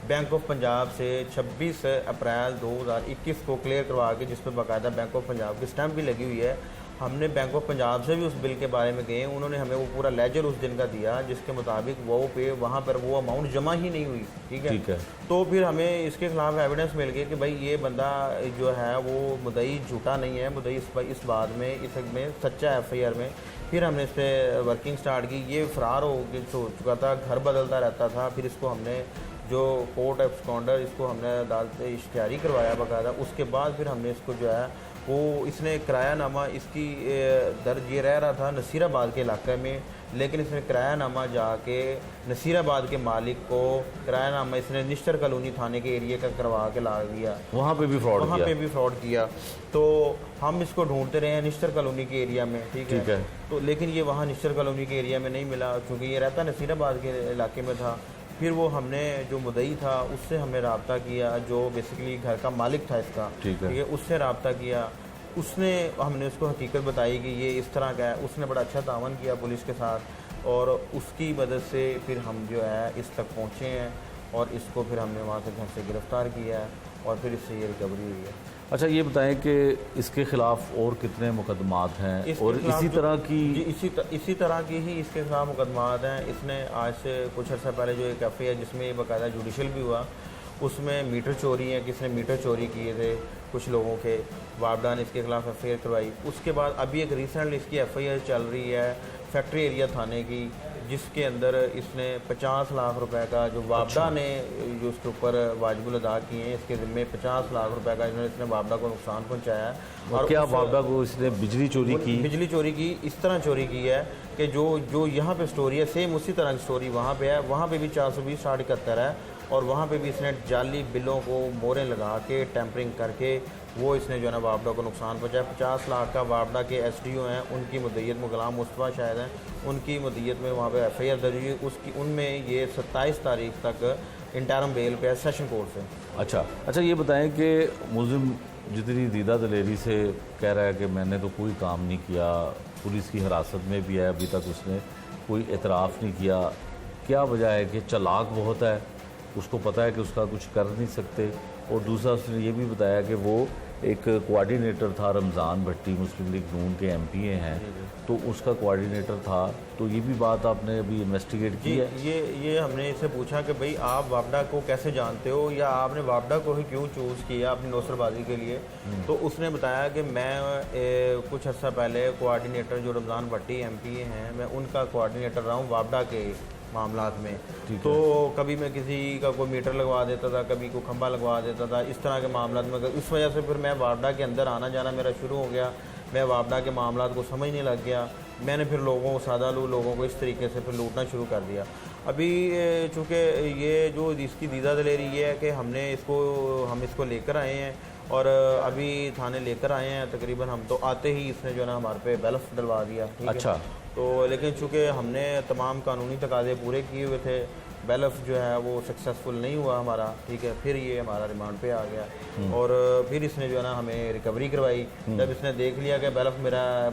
बैंक ऑफ पंजाब से 26 अप्रैल 2021 को क्लियर करवा के, जिस पर बाकायदा बैंक ऑफ पंजाब की स्टैंप भी लगी हुई है। हमने बैंक ऑफ पंजाब से भी उस बिल के बारे में गए, उन्होंने हमें वो पूरा लेजर उस दिन का दिया, जिसके मुताबिक वो पे वहाँ पर वो अमाउंट जमा ही नहीं हुई। ठीक है। तो फिर हमें इसके खिलाफ एविडेंस मिल गया कि भाई ये बंदा जो है वो मुद्दई झूठा नहीं है, मुद्दई इस बात में, इसमें सच्चा है एफआईआर में। फिर हमने इस पर वर्किंग स्टार्ट की। ये फरार हो चुका था, घर बदलता रहता था। फिर इसको हमने जो कोर्ट एब्सकॉन्डर, इसको हमने अदालत इश्तिहारी करवाया बाकायदा। उसके बाद फिर हमने इसको जो है वो, इसने किरायानामा, इसकी दर्ज ये रह रहा था नसीराबाद के इलाके में, लेकिन इसने किरायानामा जाके नसीराबाद के मालिक को किरायानामा इसने निश्तर कॉलोनी थाने के एरिया का करवा के ला दिया। वहाँ पे भी फ्रॉड किया। तो हम इसको ढूंढते रहे हैं निश्तर कॉलोनी के एरिया में। ठीक है। तो लेकिन ये वहाँ निश्तर कॉलोनी के एरिया में नहीं मिला, क्योंकि ये रहता नसीराबाद के इलाके में था। फिर वो हमने जो मुद्दई था उससे हमने रब्ता किया, जो बेसिकली घर का मालिक था इसका। ठीक है। उससे रब्ता किया, उसने हमने उसको हकीकत बताई कि ये इस तरह का है। उसने बड़ा अच्छा तावन किया पुलिस के साथ, और उसकी मदद से फिर हम जो है इस तक पहुँचे हैं, और इसको फिर हमने वहाँ से घर से गिरफ़्तार किया है, और फिर इससे ये रिकवरी हुई है। अच्छा, ये बताएं कि इसके खिलाफ और कितने मुकदमात हैं, और इसी तरह की ही इसके खिलाफ मुकदमात हैं। इसने आज से कुछ अर्सा पहले जो एक एफआईआर जिसमें बाकायदा जुडिशल भी हुआ, उसमें मीटर चोरी है, किसने मीटर चोरी किए थे कुछ लोगों के, वापडा ने इसके खिलाफ एफआईआर करवाई। उसके बाद अभी एक रिसेंटली इसकी एफआईआर चल रही है फैक्ट्री एरिया थाने की, जिसके अंदर इसने 50 लाख रुपए का, जो वापडा ने जो उसके ऊपर वाजिबुल अदा किए हैं, इसके ज़िम्मे 50 लाख रुपए का इसने वापडा को नुकसान पहुंचाया है। और क्या वापडा को इसने बिजली चोरी की इस तरह चोरी की है कि जो यहाँ पे स्टोरी है सेम उसी तरह की स्टोरी वहाँ पे है। वहाँ पे भी 420/71 है, और वहाँ पे भी इसने जाली बिलों को मोहरें लगा के टैंपरिंग करके वो इसने जो है ना वापडा को नुकसान पहुंचाया। 50 लाख का वापडा के एसडीओ हैं, उनकी मुद्दत में गुलाम मुस्तफ़ा शायद हैं, उनकी मुद्दत में वहाँ पे एफआईआर दर्ज हुई। उसकी उनमें ये 27 तारीख तक इंटरम बेल पे है सेशन कोर्ट से। अच्छा, ये बताएं कि मुलजिम जितनी दीदा दलेरी से कह रहा है कि मैंने तो कोई काम नहीं किया, पुलिस की हिरासत में भी है, अभी तक उसने कोई एतराफ़ नहीं किया, क्या वजह है? कि चालाक बहुत है, उसको पता है कि उसका कुछ कर नहीं सकते। और दूसरा उसने ये भी बताया कि वो एक कोऑर्डिनेटर था, रमज़ान भट्टी मुस्लिम लीग नून के एमपीए हैं, तो उसका कोऑर्डिनेटर था। तो ये भी बात आपने अभी इन्वेस्टिगेट की है? ये हमने इससे पूछा कि भाई आप वापडा को कैसे जानते हो, या आपने वापडा को ही क्यों चूज़ किया अपनी नौसरबाजी के लिए? तो उसने बताया कि मैं कुछ अर्सा पहले कोऑर्डिनेटर जो रमज़ान भट्टी एमपीए हैं, मैं उनका कोऑर्डिनेटर रहा हूँ वापडा के मामलात में। तो कभी मैं किसी का कोई मीटर लगवा देता था, कभी कोई खंभा लगवा देता था, इस तरह के मामलात में। इस वजह से फिर मैं वापडा के अंदर आना जाना मेरा शुरू हो गया, मैं वापडा के मामलात को समझने लग गया। मैंने फिर लोगों को सादा लोगों को इस तरीके से फिर लूटना शुरू कर दिया। अभी चूँकि ये जो इसकी दीदा दलेरी ये है कि हम इसको लेकर आए हैं, और अभी थाने लेकर आए हैं तकरीबन। हम तो आते ही इसने जो है ना हमारे पे बेलफ डलवा दिया। अच्छा। तो लेकिन चूँकि हमने तमाम कानूनी तकाज़े पूरे किए हुए थे, बेलफ जो है वो सक्सेसफुल नहीं हुआ हमारा। ठीक है। फिर ये हमारा रिमांड पे आ गया, और फिर इसने जो है ना हमें रिकवरी करवाई। जब इसने देख लिया कि बेलफ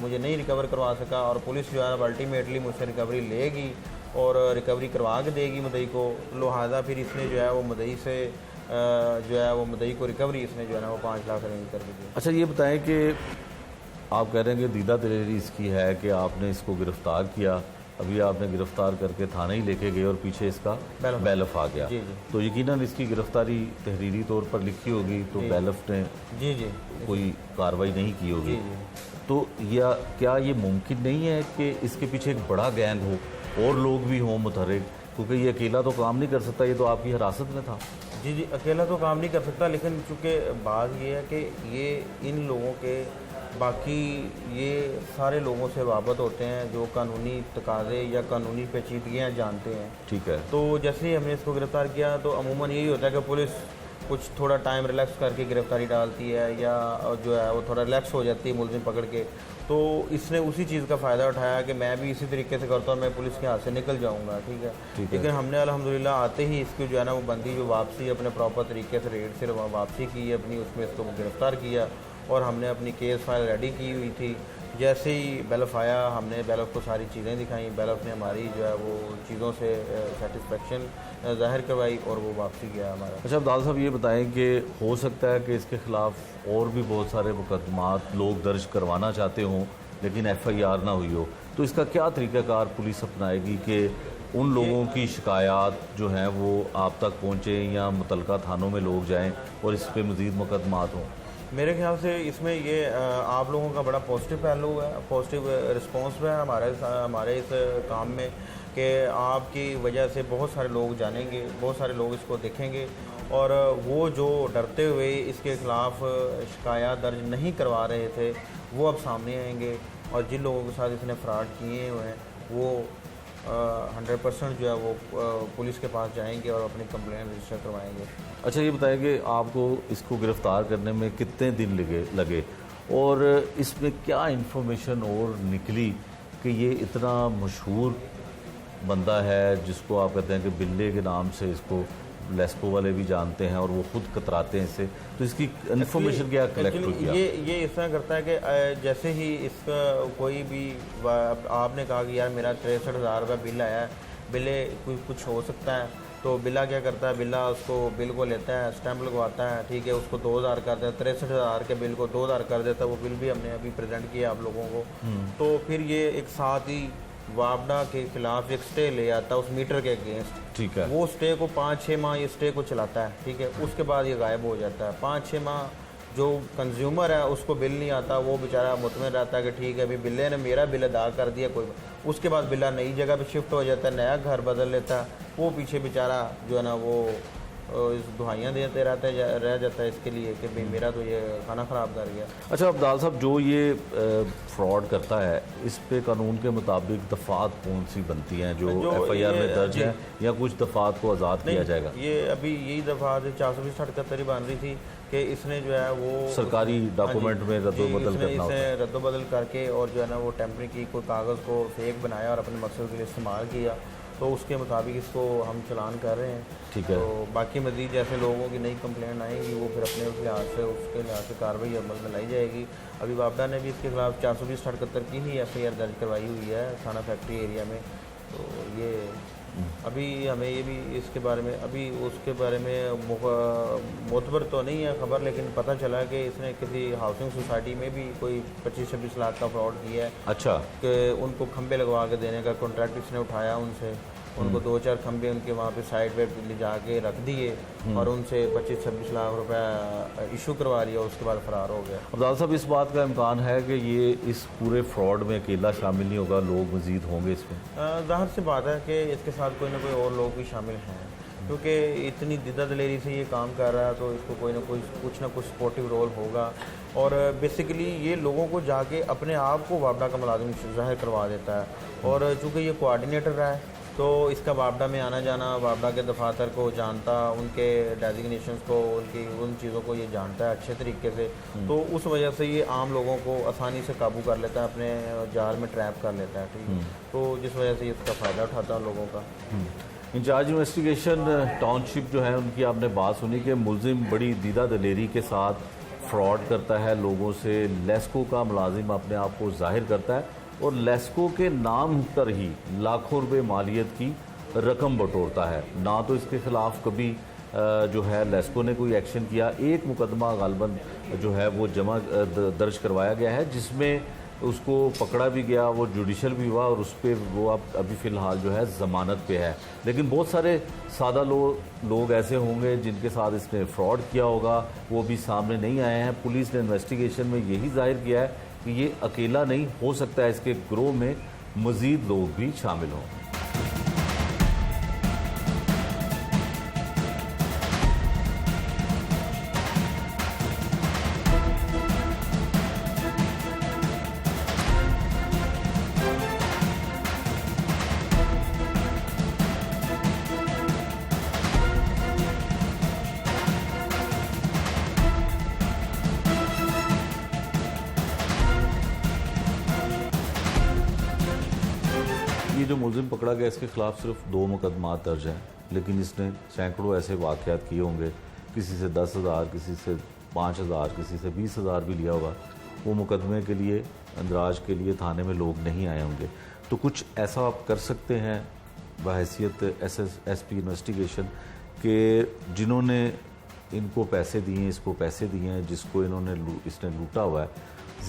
मुझे नहीं रिकवर करवा सका, और पुलिस जो है अल्टीमेटली मुझसे रिकवरी लेगी और रिकवरी करवा के देगी मुद्दई को, लिहाजा फिर इसने जो है वो मुद्दई से जो है वो मुद्दई को रिकवरी इसने जो है ना वो 5 लाख अरेंज कर दी। अच्छा, ये बताएं कि आप कह रहे हैं कि दीदा दलेरी इसकी है कि आपने इसको गिरफ़्तार किया, अभी आपने गिरफ़्तार करके थाने ही लेके गए और पीछे इसका बेलफ आ गया। जी। तो यकीनन इसकी गिरफ़्तारी तहरीरी तौर पर लिखी होगी, तो बेलफ ने कोई कार्रवाई नहीं की होगी। तो क्या ये मुमकिन नहीं है कि इसके पीछे एक बड़ा गैंग हो और लोग भी हों मुतहर्रिक? क्योंकि ये अकेला तो काम नहीं कर सकता, ये तो आपकी हिरासत में था। जी, अकेला तो काम नहीं कर सकता, लेकिन चूँकि बात ये है कि ये इन लोगों के बाकी ये सारे लोगों से वाबत होते हैं जो कानूनी तकाज़े या कानूनी पेचीदगियाँ जानते हैं। ठीक है। तो जैसे ही हमने इसको गिरफ़्तार किया तो अमूमन यही होता है कि पुलिस कुछ थोड़ा टाइम रिलैक्स करके गिरफ्तारी डालती है या जो है वो थोड़ा रिलैक्स हो जाती है मुलजिम पकड़ के, तो इसने उसी चीज़ का फ़ायदा उठाया कि मैं भी इसी तरीके से करता हूँ, मैं पुलिस के हाथ से निकल जाऊँगा, ठीक है। लेकिन हमने अल्हम्दुलिल्लाह आते ही इसकी जो है ना वो बंदी जो वापसी अपने प्रॉपर तरीके से रेड से वापसी की अपनी, उसमें इसको गिरफ़्तार किया और हमने अपनी केस फाइल रेडी की हुई थी। जैसे ही बेलफ आया हमने बेलफ को सारी चीज़ें दिखाई, बेलफ ने हमारी जो है वो चीज़ों से सेटिस्फेक्शन ज़ाहिर करवाई और वो वापसी गया हमारा। अच्छा अब्दाल साहब ये बताएं कि हो सकता है कि इसके ख़िलाफ़ और भी बहुत सारे मुकदमात लोग दर्ज करवाना चाहते हों लेकिन FIR ना हुई हो, तो इसका क्या तरीक़ाकार पुलिस अपनाएगी कि उन लोगों की शिकायत जो हैं वो आप तक पहुँचे या मुतलका थानों में लोग जाएँ और इस पर मज़ीद मुकदमात हों? मेरे ख्याल से इसमें ये आप लोगों का बड़ा पॉजिटिव पहलू है, पॉजिटिव रिस्पांस है हमारे इस काम में कि आपकी वजह से बहुत सारे लोग जानेंगे, बहुत सारे लोग इसको देखेंगे और वो जो डरते हुए इसके ख़िलाफ़ शिकायत दर्ज नहीं करवा रहे थे वो अब सामने आएंगे और जिन लोगों के साथ इसने फ्रॉड किए हुए हैं वो 100% जो है वो पुलिस के पास जाएंगे और अपनी कंप्लेंट रजिस्टर करवाएंगे। अच्छा ये बताएं कि आपको इसको गिरफ़्तार करने में कितने दिन लगे और इसमें क्या इन्फॉर्मेशन और निकली कि ये इतना मशहूर बंदा है जिसको आप कहते हैं कि बिल्ले के नाम से इसको लेस्को वाले भी जानते हैं और वो खुद कतराते हैं इससे, तो इसकी इन्फॉर्मेशन क्या कलेक्ट किया? ये इस तरह करता है कि जैसे ही इसका कोई भी आपने कहा कि यार मेरा 63,000 रुपये बिल आया है, बिले कुछ हो सकता है, तो बिल्ला क्या करता है, बिल्ला उसको बिल को लेता है, स्टैंप लगवाता है, ठीक है, उसको 2,000 कर देता है, 63,000 के बिल को 2,000 कर देता है। वो बिल भी हमने अभी प्रेजेंट किया आप लोगों को। तो फिर ये एक साथ ही वापडा के खिलाफ एक स्टे ले आता है उस मीटर के अगेंस्ट, ठीक है। वो स्टे को 5-6 माह ये स्टे को चलाता है, ठीक है, उसके बाद ये गायब हो जाता है। 5-6 माह जो कंज्यूमर है उसको बिल नहीं आता, वो बेचारा मुतमिन रहता है कि ठीक है अभी बिल्ले ने मेरा बिल अदा कर दिया कोई, उसके बाद बिल्ला नई जगह पे शिफ्ट हो जाता है, नया घर बदल लेता है, वो पीछे बेचारा जो है ना वो इस दुहाइयाँ देते रह जाता है इसके लिए कि भाई मेरा तो ये खाना ख़राब कर गया। अच्छा अब्दाल साहब जो ये फ्रॉड करता है इस पे कानून के मुताबिक दफ़ात कौन सी बनती हैं जो FIR में दर्ज है या कुछ दफ़ात को आज़ाद किया जाएगा? ये अभी यही दफ़ात 420-78 बन रही थी कि इसने जो है वो सरकारी डॉक्यूमेंट में रद्दोबदल करना होता है, रद्दोबदल करके और जो है ना वो टेम्परी की कोई कागज़ को फेक बनाया और अपने मकसद के लिए इस्तेमाल किया, तो उसके मुताबिक इसको हम चलान कर रहे हैं। ठीक है। तो बाकी मज़ीद जैसे लोगों की नई कंप्लेंट आएंगी वो फिर अपने उस लिहाज से उसके लिहाज से कार्रवाई अमल में लाई जाएगी। अभी वापडा ने भी इसके खिलाफ 420-78 की ही FIR दर्ज करवाई हुई है थाना फैक्ट्री एरिया में। तो ये अभी हमें ये भी इसके बारे में अभी उसके बारे में मोतबर तो नहीं है खबर, लेकिन पता चला कि इसने किसी हाउसिंग सोसाइटी में भी कोई 25-26 लाख का फ्रॉड किया है। अच्छा। कि उनको खंबे लगवा के देने का कॉन्ट्रैक्ट इसने उठाया उनसे, उनको 2-4 खंबे उनके वहाँ पे साइड पे ले जाके रख दिए और उनसे 25-26 लाख रुपए इशू करवा लिया, उसके बाद फरार हो गया। अब्दाल साहब इस बात का इम्कान है कि ये इस पूरे फ्रॉड में अकेला शामिल नहीं होगा, लोग मज़ीद होंगे इसमें? ज़ाहिर सी बात है कि इसके साथ कोई ना कोई और लोग भी शामिल हैं, क्योंकि इतनी दिद्दा दलेरी से ये काम कर रहा है तो इसको कोई ना कोई कुछ ना कुछ सपोर्टिव रोल होगा। और बेसिकली ये लोगों को जाके अपने आप को वापडा का मुलाजिम ज़ाहिर करवा देता है और चूँकि ये कोऑर्डिनेटर है तो इसका वापडा में आना जाना, वापडा के दफातर को जानता, उनके डेजिग्नेशंस को, उन चीज़ों को ये जानता है अच्छे तरीके से, तो उस वजह से ये आम लोगों को आसानी से काबू कर लेता है, अपने जाल में ट्रैप कर लेता है, ठीक है। तो जिस वजह से इसका फ़ायदा उठाता है लोगों का। इंचार्ज इन्वेस्टिगेशन टाउनशिप जो है उनकी आपने बात सुनी कि मुलजिम बड़ी दीदा दलेरी के साथ फ्रॉड करता है लोगों से, लेस्को का मुलाजिम अपने आप को जाहिर करता है और लेस्को के नाम पर ही लाखों रुपए मालियत की रकम बटोरता है। ना तो इसके ख़िलाफ़ कभी जो है लेस्को ने कोई एक्शन किया, एक मुकदमा गालबन जो है वो दर्ज करवाया गया है जिसमें उसको पकड़ा भी गया, वो जुडिशल भी हुआ और उस पर वो अब अभी फ़िलहाल जो है ज़मानत पे है। लेकिन बहुत सारे सादा लोग ऐसे होंगे जिनके साथ इसने फ्रॉड किया होगा, वो भी सामने नहीं आए हैं। पुलिस ने इन्वेस्टिगेशन में यही जाहिर किया है कि ये अकेला नहीं हो सकता है, इसके ग्रोह में मज़ीद लोग भी शामिल हों। ये जो मुलजिम पकड़ा गया इसके खिलाफ सिर्फ 2 मुकदमा दर्ज हैं, लेकिन इसने सैकड़ों ऐसे वाक़यात किए होंगे, किसी से 10,000, किसी से 5,000, किसी से 20,000 भी लिया होगा। वो मुकदमे के लिए, अंदराज के लिए थाने में लोग नहीं आए होंगे। तो कुछ ऐसा आप कर सकते हैं बहैसियत एसएसएसपी इन्वेस्टिगेशन के जिन्होंने इनको पैसे दिए, इसको पैसे दिए हैं, जिसको इसने लूटा हुआ है,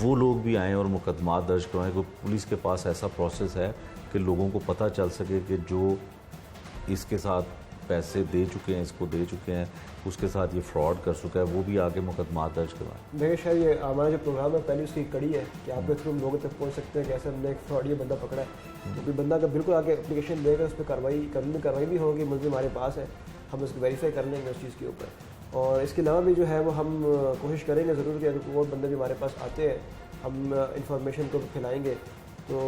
वो लोग भी आएँ और मुकदमा दर्ज करवाएँ। कोई पुलिस के पास ऐसा प्रोसेस है कि लोगों को पता चल सके कि जो इसके साथ पैसे दे चुके हैं, इसको दे चुके हैं, उसके साथ ये फ्रॉड कर चुका है, वो भी आगे मुकदमा दर्ज करवाएं। देखिए शायद ये हमारा जो प्रोग्राम है पहले उसकी कड़ी है कि आपके थ्रू लोगों तक पहुंच सकते हैं कि ऐसे हमने एक फ्रॉड ये बंदा पकड़ा है, तो कोई बंदा अगर बिल्कुल आगे एप्लीकेशन देगा उस पर कानूनी कार्रवाई भी होगी, मुझे हमारे पास है, हम उसको वेरीफाई कर लेंगे उस चीज़ के ऊपर। और इसके अलावा भी जो है वो हम कोशिश करेंगे ज़रूर कि अगर और बंदे भी हमारे पास आते हैं हम इंफॉर्मेशन को फैलाएँगे, तो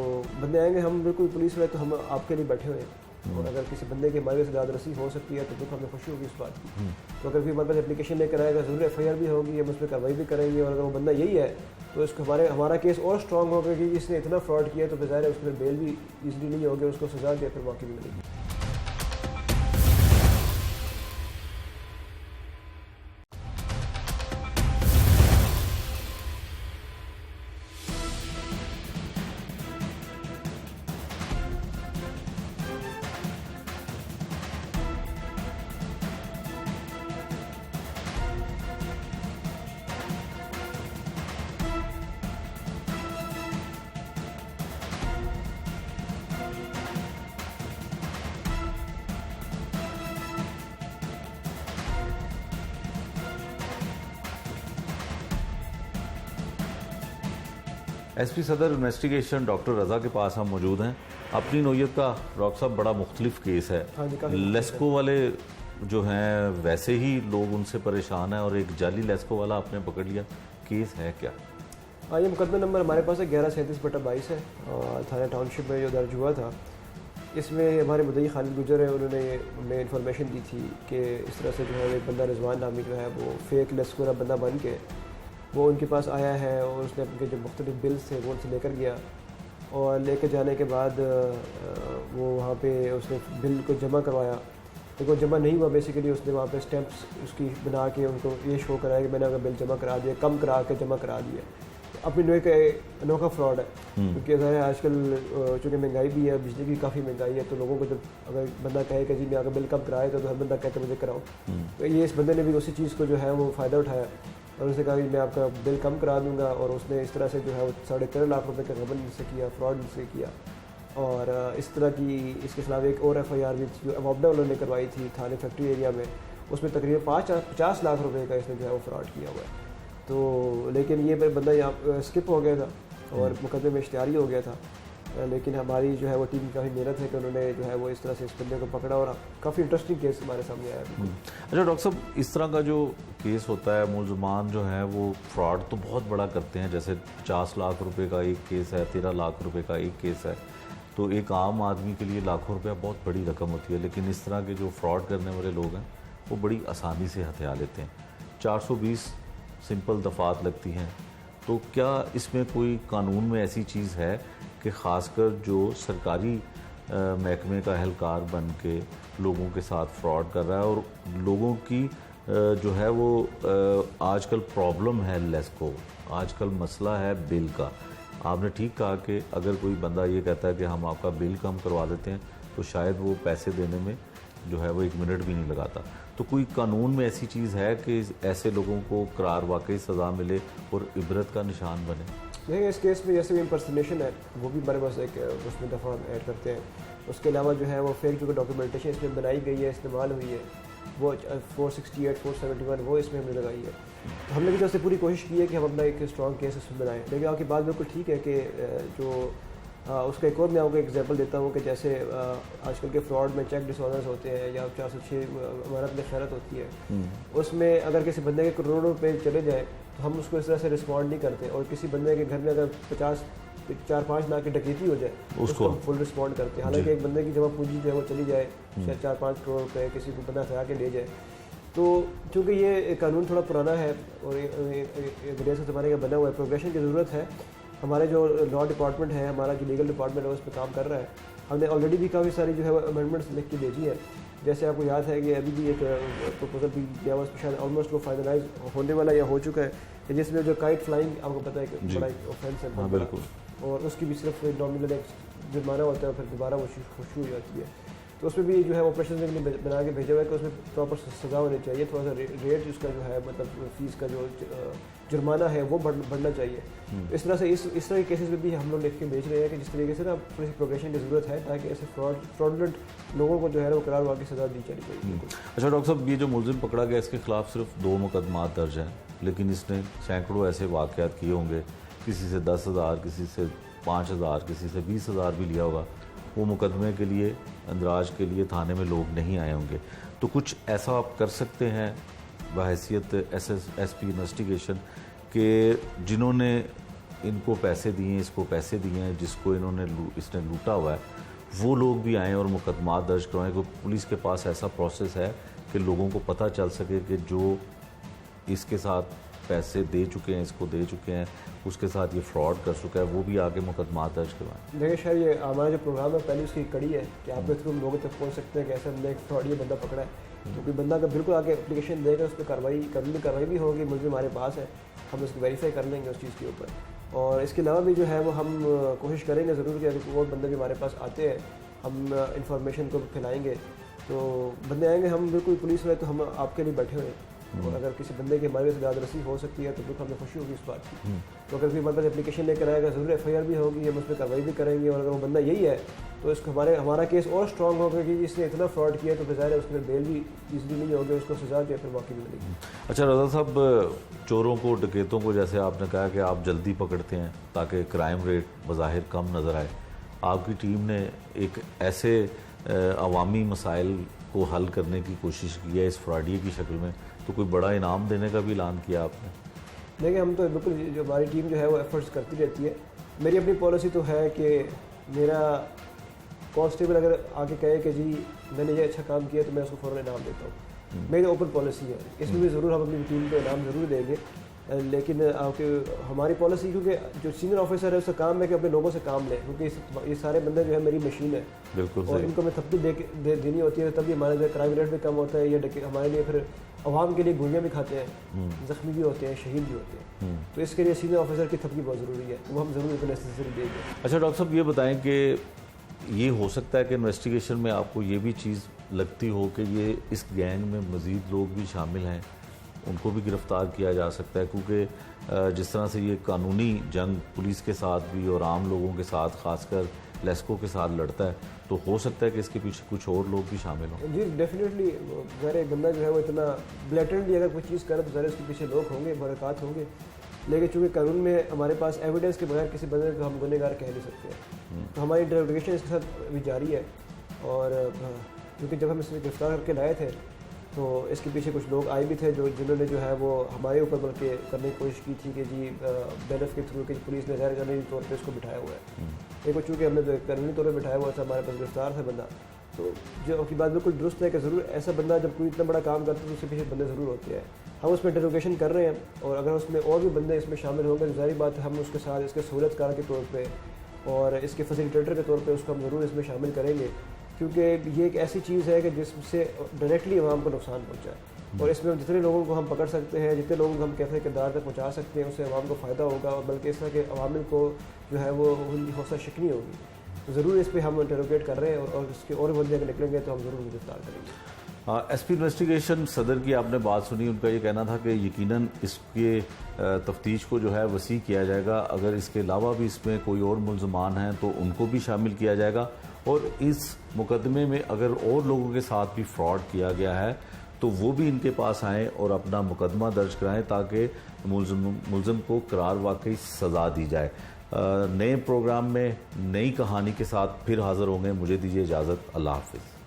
बंदे आएंगे, हम बिल्कुल पुलिस में तो हम आपके लिए बैठे हुए हैं। और अगर किसी बंदे की हमारे से दादरसी हो सकती है तो दुख हमें खुशी होगी इस बात की। तो अगर कोई हमारे पास एप्लीकेशन लेकर आएगा ज़रूर एफआईआर भी होगी, हम उस पर कार्रवाई भी करेंगे। और अगर वो बंदा यही है तो इसको हमारा केस और स्ट्रॉन्ग होगा कि इसने इतना फ्रॉड किया, तो ज़ाहिर है उसके बेल भी ईजिली नहीं होगी, उसको सजा के फिर मौके भी मिलेगी। एसपी सदर इन्वेस्टिगेशन डॉक्टर रज़ा के पास हम मौजूद हैं। अपनी नोयत का डॉक्टर साहब बड़ा मुख्तलिफ केस है। हाँ जी, काफ़ी लेस्को वाले जो हैं वैसे ही लोग उनसे परेशान हैं और एक जाली लेस्को वाला आपने पकड़ लिया, केस है क्या? हाँ, ये मुकदमा नंबर हमारे पास है 1137/22 है और थाना टाउनशिप में जो दर्ज हुआ था। इसमें हमारे मुद्दई खालिद गुजर है, उन्होंने हमें इन्फॉर्मेशन दी थी कि इस तरह से जो है एक बंदा रिजवान नामी जो है वो फेक लेस्को वाला बंदा बन के वो उनके पास आया है और उसने अपने जो मुख्तलिफ बिल्स थे वो उनसे लेकर गया और लेकर जाने के बाद वो वहाँ पे उसने बिल को जमा करवाया। तो वो जमा नहीं हुआ, बेसिकली उसने वहाँ पे स्टैंप्स उसकी बना के उनको ये शो कराया कि मैंने अगर बिल जमा करा दिया, कम करा के जमा करा दिया। तो अपनी नोए का अनोखा फ्रॉड है, क्योंकि अगर आजकल चूँकि महंगाई भी है, बिजली की काफ़ी महंगाई है, तो लोगों को जब अगर बंदा कहे कि जी मैं अगर बिल कम कराए तो हर बंदा कह के मुझे कराओ। तो ये इस बंदे ने भी उसी चीज़ को जो है वो फ़ायदा उठाया और उसने कहा कि मैं आपका बिल कम करा दूंगा और उसने इस तरह से जो है वो 13.5 लाख रुपए का गबन से किया, फ्रॉड से किया। और इस तरह की इसके खिलाफ एक और एफआईआर भी जो अवाबडा वालों ने करवाई थी थाने फैक्ट्री एरिया में, उसमें तकरीबन 50 लाख रुपए का इसने जो है वो फ्रॉड किया हुआ है। तो लेकिन ये बंदा यहाँ स्किप हो गया था और मुकदमे में इश्तिहारी हो गया था, लेकिन हमारी जो है वो टीम की काफ़ी मेहनत है कि उन्होंने जो है वो इस तरह से इस बंदे को पकड़ा और काफ़ी इंटरेस्टिंग केस हमारे सामने आया। अच्छा डॉक्टर साहब, इस तरह का जो केस होता है, मुलजमान जो है वो फ्रॉड तो बहुत बड़ा करते हैं, जैसे 50 लाख रुपए का एक केस है, 13 लाख रुपए का एक केस है, तो एक आम आदमी के लिए लाखों रुपया बहुत बड़ी रकम होती है। लेकिन इस तरह के जो फ्रॉड करने वाले लोग हैं वो बड़ी आसानी से हथिया लेते हैं। 420 सिंपल दफ़ात लगती हैं, तो क्या इसमें कोई कानून में ऐसी चीज़ है कि ख़ासकर जो सरकारी महकमे का एहलकार बन के लोगों के साथ फ्रॉड कर रहा है और लोगों की जो है वो आजकल प्रॉब्लम है लेस्को, आजकल मसला है बिल का। आपने ठीक कहा कि अगर कोई बंदा ये कहता है कि हम आपका बिल कम करवा देते हैं तो शायद वो पैसे देने में जो है वो 1 मिनट भी नहीं लगाता। तो कोई कानून में ऐसी चीज़ है कि ऐसे लोगों को करार वाकई सज़ा मिले और इबरत का निशान बने? देखिए इस केस में जैसे भी इम्पर्सनेशन है वो भी हमारे पास एक उसमें दफ़ा ऐड करते हैं। उसके अलावा जो है वो फेक जो डॉक्यूमेंटेशन इसमें बनाई गई है, इस्तेमाल हुई है, वो 468, 471 वो इसमें हमने लगाई है। तो हमने भी जैसे पूरी कोशिश की है कि हम अपना एक स्ट्रॉन्ग केस उसमें बनाएं। लेकिन आपकी बात बिल्कुल ठीक है कि जो उसका एक और मैं आपको एग्जांपल देता हूँ कि जैसे आजकल के फ्रॉड में चेक डिसऑनर्स होते हैं या 406 अमानत में खैरत होती है, उसमें अगर किसी बंदे के करोड़ों रुपए चले जाए तो हम उसको इस तरह से रिस्पॉन्ड नहीं करते। और किसी बंदे के घर में अगर 4-5 लाख की डकैती हो जाए उसको हम फुल रिस्पॉन्ड करते हैं। हालांकि एक बंदे की जमा पूंजी जो है वो चली जाए, 4-5 करोड़ रुपये किसी को बंदा हरा के ले जाए, तो चूँकि ये कानून थोड़ा पुराना है और रियासत ज़माने का बना हुआ है, प्रोग्रेशन की ज़रूरत है। हमारे जो लॉ डिपार्टमेंट है, हमारा जो लीगल डिपार्टमेंट है उस पर काम कर रहा है हमने ऑलरेडी भी काफ़ी सारी जो है अमेंडमेंट्स लिख के भेजी है। जैसे आपको याद है कि अभी भी एक प्रपोजल भी दिया हुआ, शायद ऑलमोस्ट वो फाइनलाइज होने वाला या हो चुका है, जिसमें जो काइट फ्लाइंग आपको पता है कि बड़ा ऑफेंस है। हाँ बिल्कुल। और उसकी भी सिर्फ नॉमिनल एक जुर्माना होता है, फिर दोबारा वो शुरू हो जाती है। तो उसमें भी जो है ऑपरेशन बना के भेजा हुआ है कि उसमें प्रॉपर सज़ा होनी चाहिए। थोड़ा सा रेट उसका जो है मतलब फीस का जो जुर्माना है वो बढ़ना चाहिए। इस तरह से इस तरह के केसेस में भी हम लोग लिख के भेज रहे हैं कि जिस तरीके से ना थोड़ी सी प्रोग्रेशन की ज़रूरत है, ताकि ऐसे फ्रॉडलेंट लोगों को जो है वो करार वाकई सज़ा दी जानी चाहिए। अच्छा डॉक्टर साहब, ये जो मुलजिम पकड़ा गया इसके खिलाफ सिर्फ 2 मुकदमात दर्ज हैं, लेकिन इसने सैकड़ों ऐसे वाक़यात किए होंगे, किसी से 10,000, किसी से 5,000, किसी से 20,000 भी लिया होगा। वो मुकदमे के लिए, अंदराज के लिए थाने में लोग नहीं आए होंगे। तो कुछ ऐसा आप कर सकते हैं बहैसियत एसपी इन्वेस्टिगेशन के जिन्होंने इनको पैसे दिए, इसको पैसे दिए हैं, जिसको इसने लूटा हुआ है, वो लोग भी आएँ और मुकदमा दर्ज करवाएं। कि पुलिस के पास ऐसा प्रोसेस है कि लोगों को पता चल सके कि जो इसके साथ पैसे दे चुके हैं, इसको दे चुके हैं, उसके साथ ये फ्रॉड कर चुका है, वो भी आगे मुकदमा दर्ज करवाएं। देखिए शायद ये हमारा जो प्रोग्राम है पहले उसकी कड़ी है कि आप थ्रू लोगों तक पहुंच सकते हैं कि ऐसा हमने एक फ्रॉड ये बंदा पकड़ा है। क्योंकि बंदा अगर बिल्कुल आगे एप्लीकेशन देगा, उस पर कार्रवाई भी होगी, मुझे हमारे पास है, हम उसको वेरीफाई कर लेंगे उस चीज़ के ऊपर। और इसके अलावा भी जो है वो हम कोशिश करेंगे ज़रूर कि अगर वो बंदे भी हमारे पास आते हैं, हम इंफॉर्मेशन को फैलाएँगे। तो बंदे आएंगे, हम बिल्कुल पुलिस वाले तो हम आपके लिए बैठे हुए हैं, और अगर किसी बंदे की हमारे से दादरसी हो सकती है तो बिल्कुल हमें खुशी होगी इस बात की। तो अगर कोई बंदा एप्लीकेशन लेकर आएगा, ज़रूर FIR भी होगी, हम उस पर कार्रवाई भी करेंगे। और अगर वो बंदा यही है तो इसको हमारा केस और स्ट्रॉन्ग होगा कि इसने इतना फ्रॉड किया, तो ज़ाहिर है उसमें बेल भी ईजिली नहीं होगी, उसको सज़ा जो है फिर वाकई मिलेगी। अच्छा रज़ा साहब, चोरों को, डकैतों को जैसे आपने कहा कि आप जल्दी पकड़ते हैं ताकि क्राइम रेट बज़ाहिर कम नज़र आए, आपकी टीम ने एक ऐसे अवामी मसाइल को हल करने की कोशिश की है इस फ्रॉडिये की शक्ल में, तो कोई बड़ा इनाम देने का भी ऐलान किया आपने? देखिए हम तो बिल्कुल, जो हमारी टीम जो है वो एफर्ट्स करती रहती है। मेरी अपनी पॉलिसी तो है कि मेरा कांस्टेबल अगर आके कहे कि जी मैंने ये अच्छा काम किया तो मैं उसको फ़ौरन इनाम देता हूँ। मेरी ओपन पॉलिसी है, इसमें भी ज़रूर हम अपनी टीम को इनाम ज़रूर देंगे। लेकिन हमारी पॉलिसी, क्योंकि जो सीनियर ऑफिसर है उसका काम है कि अपने लोगों से काम लें, क्योंकि ये सारे बंदे जो है मेरी मशीन है। बिल्कुल। और इनको मैं थप्पी देनी होती है, तभी हमारा जो क्राइम रेट भी कम होता है। ये हमारे लिए फिर अवाम के लिए गोलियाँ भी खाते हैं, जख्मी भी होते हैं, शहीद भी होते हैं। तो इसके लिए सीनियर ऑफिसर की थप्पी बहुत ज़रूरी है, वो हम ज़रूर नेसेसरी देंगे। अच्छा डॉक्टर साहब, ये बताएं कि ये हो सकता है कि इन्वेस्टिगेशन में आपको ये भी चीज़ लगती हो कि ये इस गैंग में मज़ीद लोग भी शामिल हैं, उनको भी गिरफ़्तार किया जा सकता है, क्योंकि जिस तरह से ये कानूनी जंग पुलिस के साथ भी और आम लोगों के साथ, ख़ासकर लेस्को के साथ लड़ता है, तो हो सकता है कि इसके पीछे कुछ और लोग भी शामिल हों। जी डेफिनेटली, ज़ाहिर एक बंदा जो है वो इतना ब्लैटेंटली अगर कोई चीज़ करे तो ज़ाहिर उसके पीछे लोग होंगे, बरक़ात होंगे। लेकिन चूँकि कानून में हमारे पास एविडेंस के बगैर किसी बंदे को हम गुनहगार कह नहीं सकते, तो हमारी इंटरोगेशन इसके साथ अभी जारी है। और क्योंकि जब हम इसे गिरफ्तार करके लाए थे तो इसके पीछे कुछ लोग आए भी थे जिन्होंने जो है वो हमारे ऊपर बल्कि करने की कोशिश की थी कि जी बेनफ के थ्रू कि पुलिस ने गैर कानूनी तौर पर इसको बिठाया हुआ है। लेकिन चूँकि हमने जो कानूनी तौर पर बिठाया हुआ था, हमारे पास गिरफ्तार था बंदा, तो जो आपकी बात बिल्कुल दुरुस्त है कि ज़रूर ऐसा बंदा जब कोई इतना बड़ा काम करता है तो उसके पीछे बंदे ज़रूर होते हैं। हम उसमें इंटरोगेशन कर रहे हैं, और अगर उसमें और भी बंदे इसमें शामिल होंगे तो ज़ाहिर बात है हम उसके साथ इसके सहूलतकार के तौर पे और इसके फैसिलिटेटर के तौर पे उसको हम ज़रूर इसमें शामिल करेंगे, क्योंकि ये एक ऐसी चीज़ है कि जिससे डायरेक्टली आवाम को नुकसान पहुँचा है। और इसमें जितने लोगों को हम पकड़ सकते हैं, जितने लोगों को हम कैफे किरदार तक पहुँचा सकते हैं, उससे आवाम को फ़ायदा होगा, और बल्कि इस तरह के अवामिल को जो है वो उनकी हौसला शिकनी होगी। तो ज़रूर इस पर हम इंटरोगेट कर रहे हैं, और इसके और बंदे अगर निकलेंगे तो हम ज़रूर गिरफ्तार करेंगे। एसपी इन्वेस्टिगेशन सदर की आपने बात सुनी, उनका ये कहना था कि यकीनन इसके तफ्तीश को जो है वसी किया जाएगा, अगर इसके अलावा भी इसमें कोई और मुल्ज़मान हैं तो उनको भी शामिल किया जाएगा, और इस मुकदमे में अगर और लोगों के साथ भी फ्रॉड किया गया है तो वो भी इनके पास आएँ और अपना मुकदमा दर्ज कराएं ताकि मुल्ज़िम को करार वाकई सज़ा दी जाए। नए प्रोग्राम में नई कहानी के साथ फिर हाज़िर होंगे। मुझे दीजिए इजाज़त। अल्लाह हाफ़िज़।